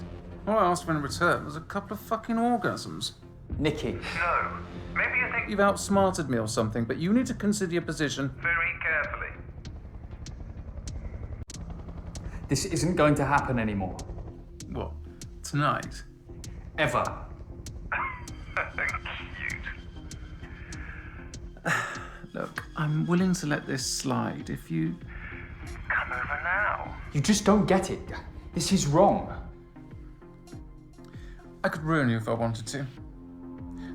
All I asked for in return was a couple of fucking orgasms.
Nikki.
No. Maybe you think
You've outsmarted me or something, but you need to consider your position.
very carefully.
This isn't going to happen anymore.
What? Tonight?
Ever.
Cute.
Look, I'm willing to let this slide if you...
Come over now.
You just don't get it. This is wrong.
I could ruin you if I wanted to.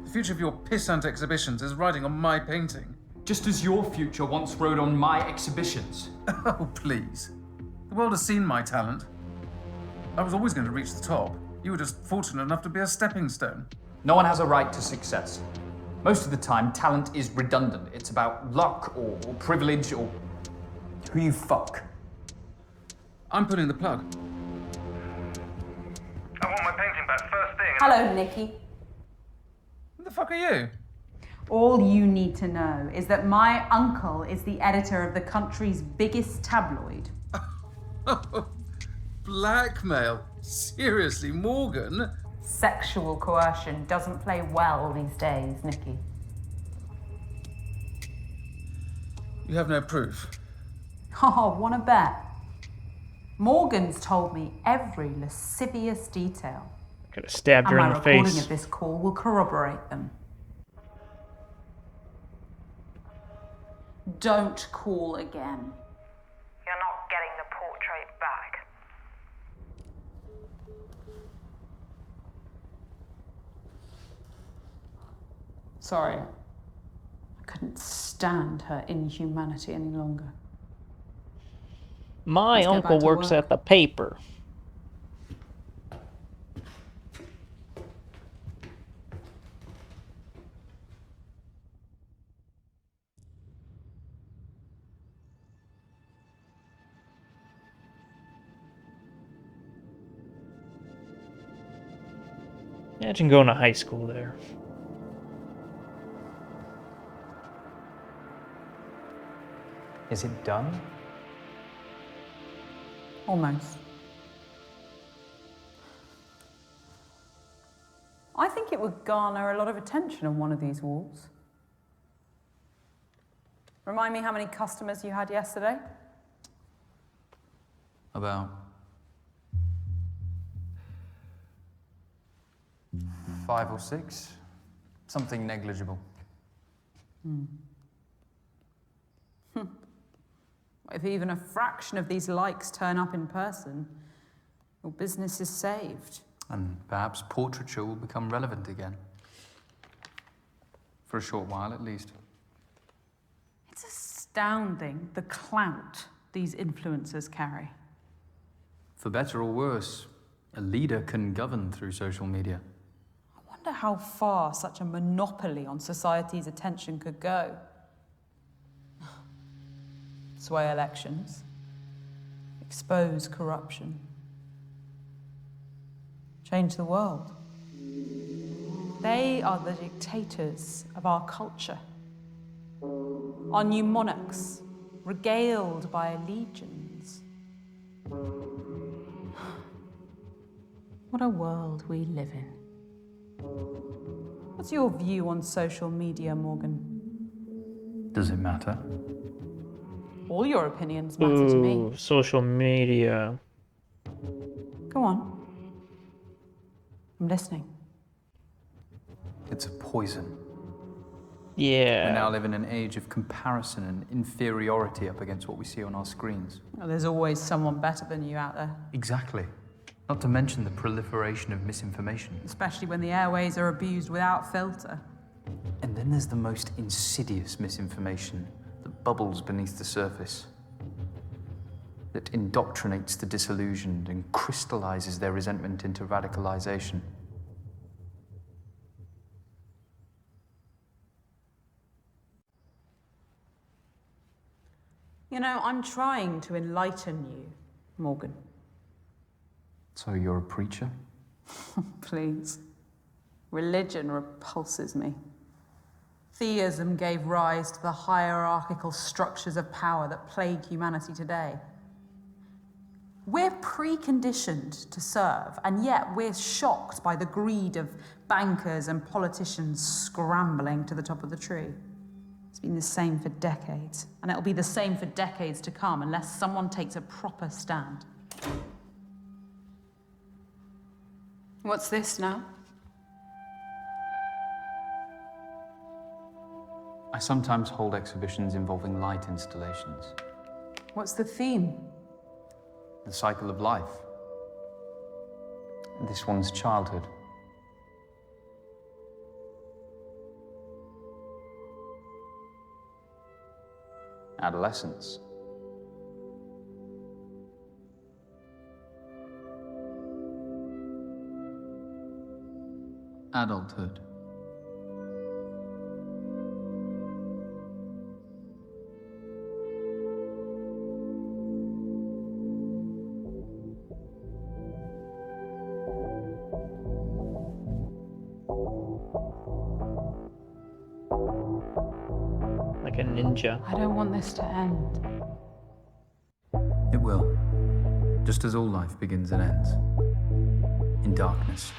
The future of your pissant exhibitions is riding on my painting.
Just as your future once rode on my exhibitions.
Oh, please. The world has seen my talent. I was always going to reach the top. You were just fortunate enough to be a stepping stone.
No one has a right to success. Most of the time, talent is redundant. It's about luck or privilege or who you fuck.
I'm pulling the plug.
I want my painting back first thing.
Hello, Nikki.
Who the fuck are you?
All you need to know is that my uncle is the editor of the country's biggest tabloid.
Blackmail? Seriously, Morgan?
Sexual coercion doesn't play well these days, Nikki.
You have no proof?
Oh, wanna bet? Morgan's told me every lascivious detail.
Could have stabbed her
and
in
my
the
recording
face.
of this call will corroborate them. Don't call again.
You're not getting the portrait back.
Sorry. I couldn't stand her inhumanity any longer.
My
Let's get
uncle
back to
works
work.
at the paper. Imagine going to high school there.
Is it done?
Almost. I think it would garner a lot of attention on one of these walls. Remind me how many customers you had yesterday?
About 5 or 6. Something negligible.
If even a fraction of these likes turn up in person, your business is saved.
And perhaps portraiture will become relevant again. For a short while, at least.
It's astounding the clout these influencers carry.
For better or worse, a leader can govern through social media.
I wonder how far such a monopoly on society's attention could go. Sway elections, expose corruption, change the world. They are the dictators of our culture. Our new monarchs, regaled by legions. What a world we live in. What's your view on social media, Morgan?
Does it matter?
All your opinions matter to me.
Ooh, social media.
Go on. I'm listening.
It's a poison.
Yeah.
We now live in an age of comparison and inferiority up against what we see on our screens.
Well, there's always someone better than you out there.
Exactly. Not to mention the proliferation of misinformation.
Especially when the airways are abused without filter.
And then there's the most insidious misinformation that bubbles beneath the surface, that indoctrinates the disillusioned and crystallizes their resentment into radicalization.
You know, I'm trying to enlighten you, Morgan.
So you're a preacher?
Please. Religion repulses me. Theism gave rise to the hierarchical structures of power that plague humanity today. We're preconditioned to serve, and yet we're shocked by the greed of bankers and politicians scrambling to the top of the tree. It's been the same for decades, and it'll be the same for decades to come unless someone takes a proper stand. What's this now?
I sometimes hold exhibitions involving light installations.
What's the theme?
The cycle of life. This one's childhood. Adolescence. Adulthood.
Like a ninja.
I don't want this to end.
It will. Just as all life begins and ends. In darkness.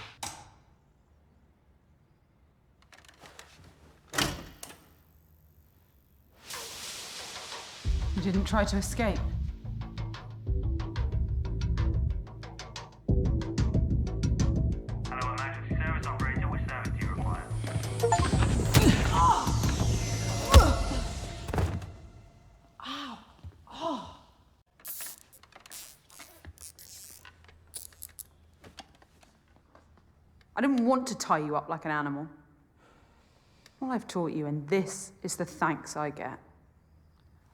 didn't try to escape.
Hello, emergency service operator. Which service do you require?
I didn't want to tie you up like an animal. All I've taught you, and this is the thanks I get.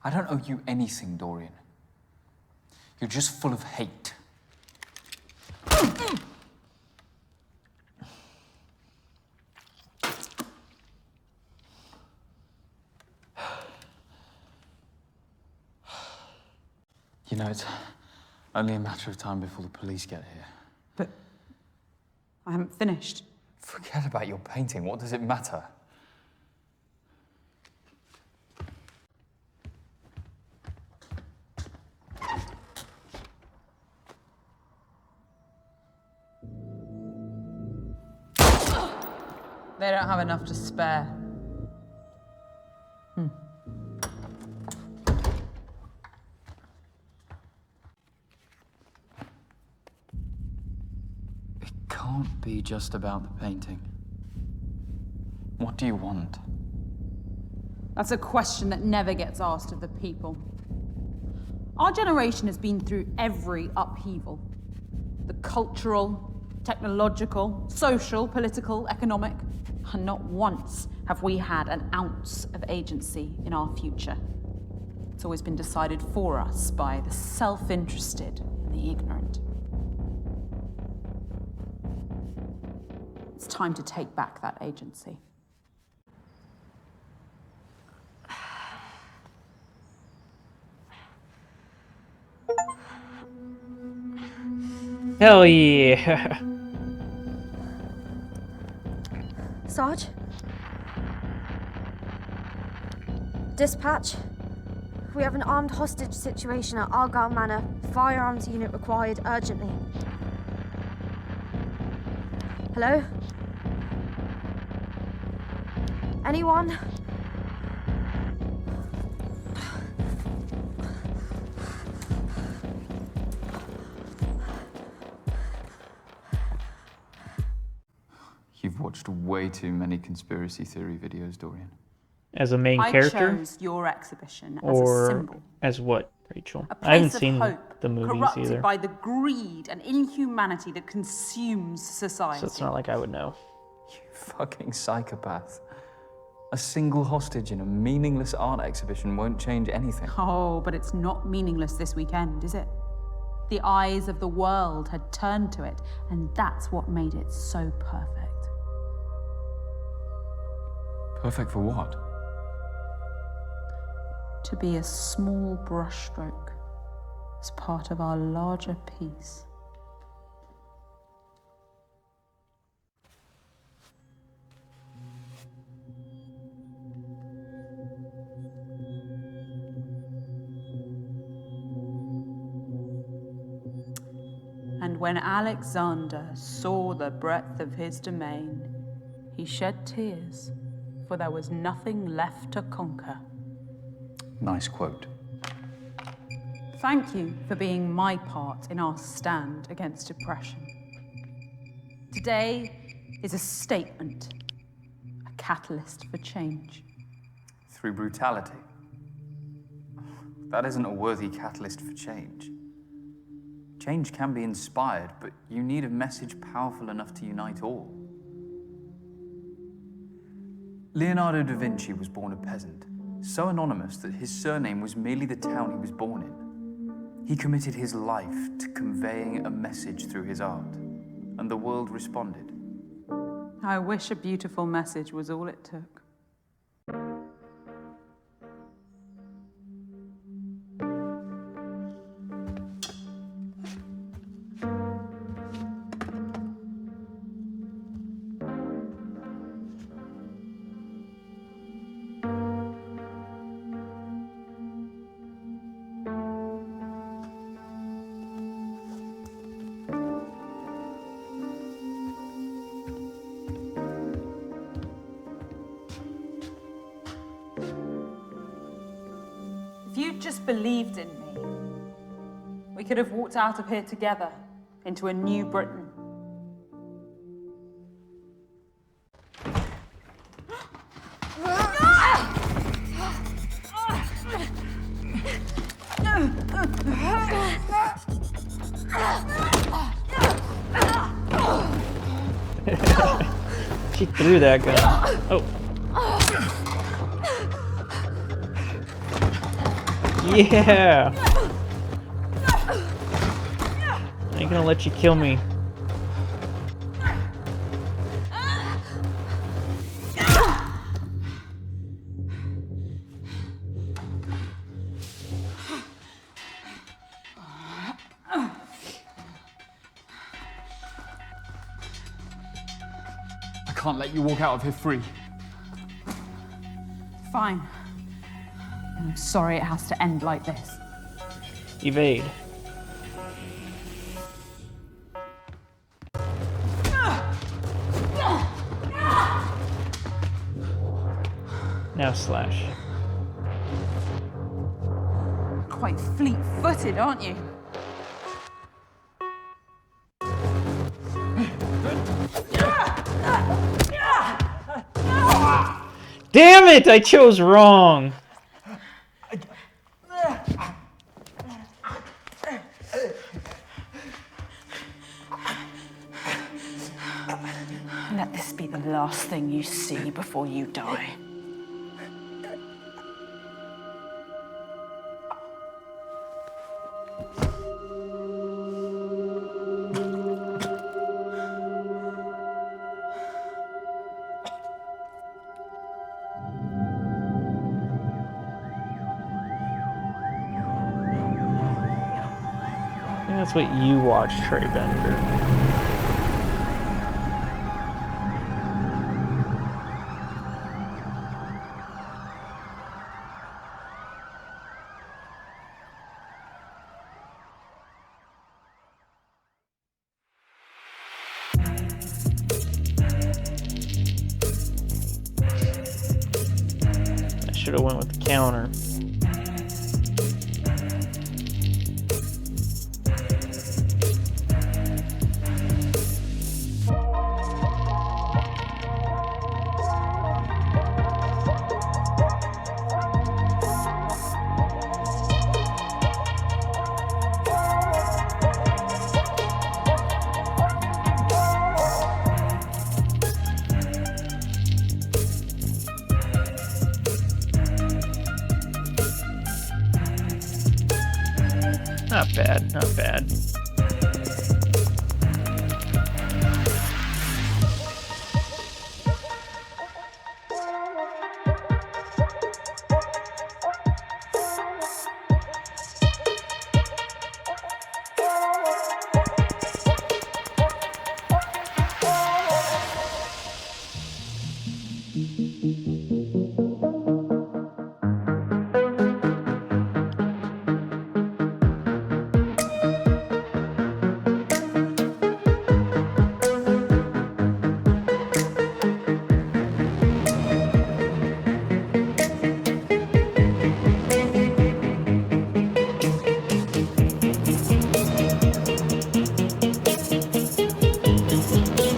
I don't owe you anything, Dorian. You're just full of hate. You know, it's only a matter of time before the police get here.
But I haven't finished.
Forget about your painting. What does it matter?
They don't have enough to spare.
It can't be just about the painting. What do you want?
That's a question that never gets asked of the people. Our generation has been through every upheaval. The cultural, technological, social, political, economic. And not once have we had an ounce of agency in our future. It's always been decided for us by the self-interested and the ignorant. It's time to take back that agency.
Hell yeah.
Sarge? Dispatch? We have an armed hostage situation at Argyle Manor. Firearms unit required urgently. Hello? Anyone?
You've watched way too many conspiracy theory videos, Dorian.
As a main
I
character?
chose your exhibition as
Or
a symbol.
as what, Rachel?
A
I haven't
place of
seen
hope,
the movies
corrupted
either.
by the greed and inhumanity that consumes society.
So it's not like I would know.
You fucking psychopath. A single hostage in a meaningless art exhibition won't change anything.
Oh, but it's not meaningless this weekend, is it? The eyes of the world had turned to it, and that's what made it so perfect.
Perfect for what?
To be a small brushstroke as part of our larger piece. And when Alexander saw the breadth of his domain, he shed tears, for there was nothing left to conquer.
Nice quote.
Thank you for being my part in our stand against oppression. Today is a statement, a catalyst for change.
Through brutality. That isn't a worthy catalyst for change. Change can be inspired, but you need a message powerful enough to unite all. Leonardo da Vinci was born a peasant, so anonymous that his surname was merely the town he was born in. He committed his life to conveying a message through his art, and the world responded.
I wish a beautiful message was all it took. just believed in me, we could have walked out of here together into a new Britain.
She threw that gun. Oh. Yeah. I ain't gonna let you kill me.
I can't let you walk out of here free.
Fine. And I'm sorry it has to end like this.
Evade. Now slash.
Quite fleet-footed, aren't you?
Damn it! I chose wrong.
Let this be the last thing you see before you die.
I think that's what you watched, Trey Bender. I should have went with the counter. Not bad, not bad.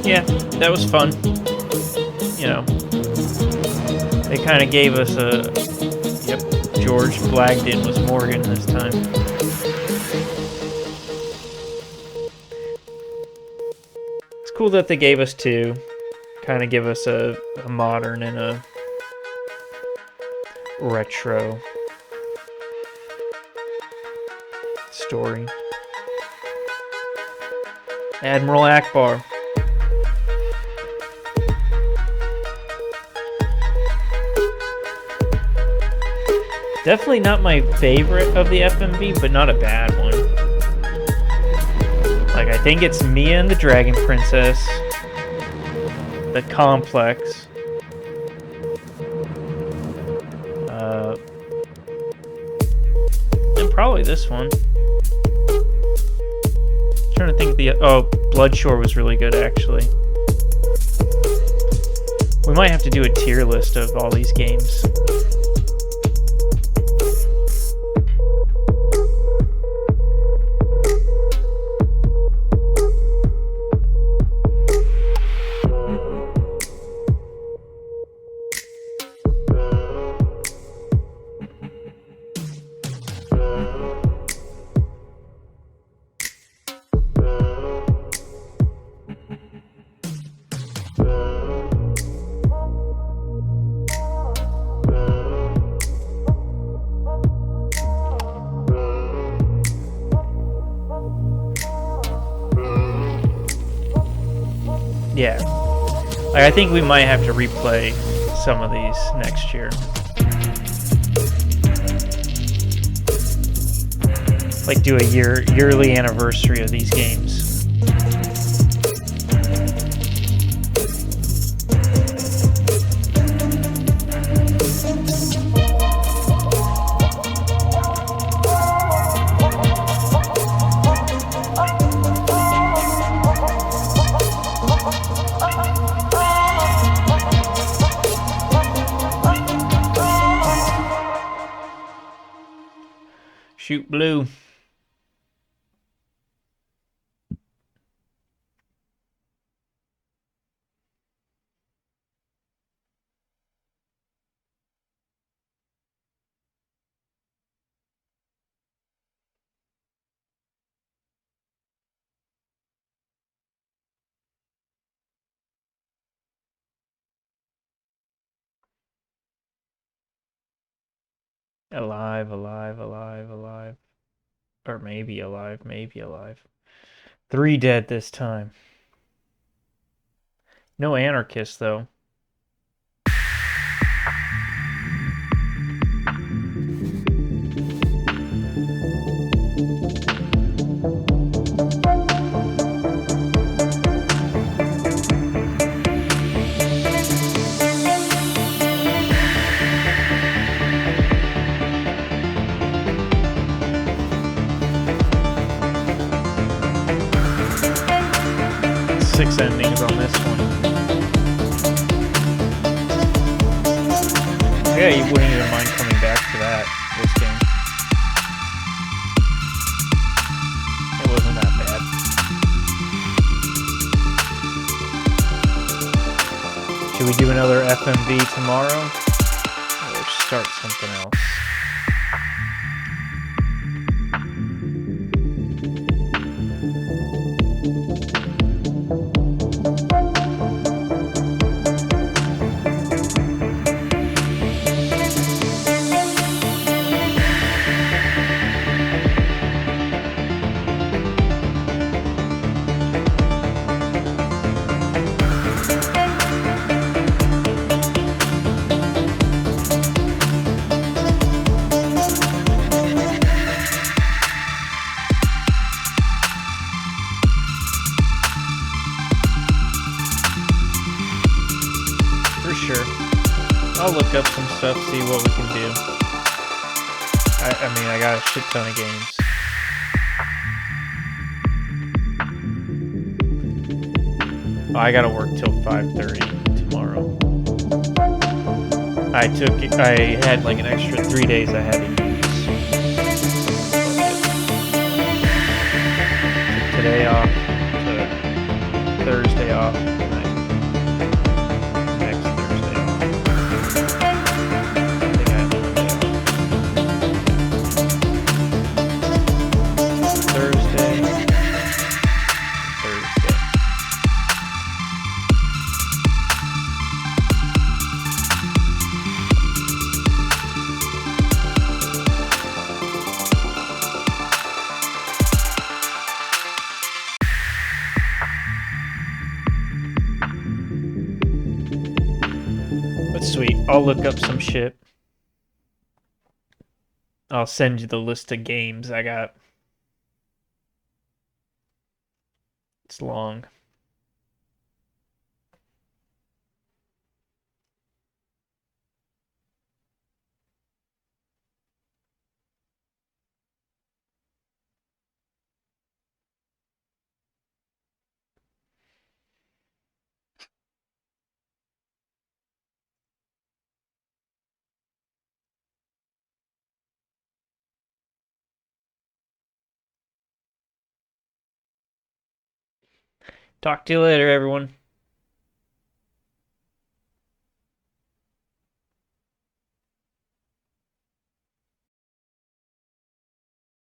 Yeah, that was fun. You know, they kind of gave us a, yep, George Blagden was Morgan this time. It's cool that they gave us two, kind of give us a modern and a retro story. Admiral Akbar. Definitely not my favorite of the FMV, but not a bad one. Like, I think it's Mia and the Dragon Princess, The Complex, and probably this one. I'm trying to think Bloodshore was really good, actually. We might have to do a tier list of all these games. Yeah. Like, I think we might have to replay some of these next year. Like do a yearly anniversary of these games. Shoot blue. Alive, alive, alive, alive. Or maybe alive, maybe alive. 3 dead this time. No anarchists, though. Six endings on this one. Yeah, you wouldn't even mind coming back to that, this game. It wasn't that bad. Should we do another FMV tomorrow? Or start something else? I'll look up some stuff, see what we can do. I mean, I got a shit ton of games. Oh, I gotta work till 5:30 tomorrow. I had like an extra 3 days I had to use. Took today off, to Thursday off. Sweet. I'll look up some shit. I'll send you the list of games I got. It's long. Talk to you later, everyone.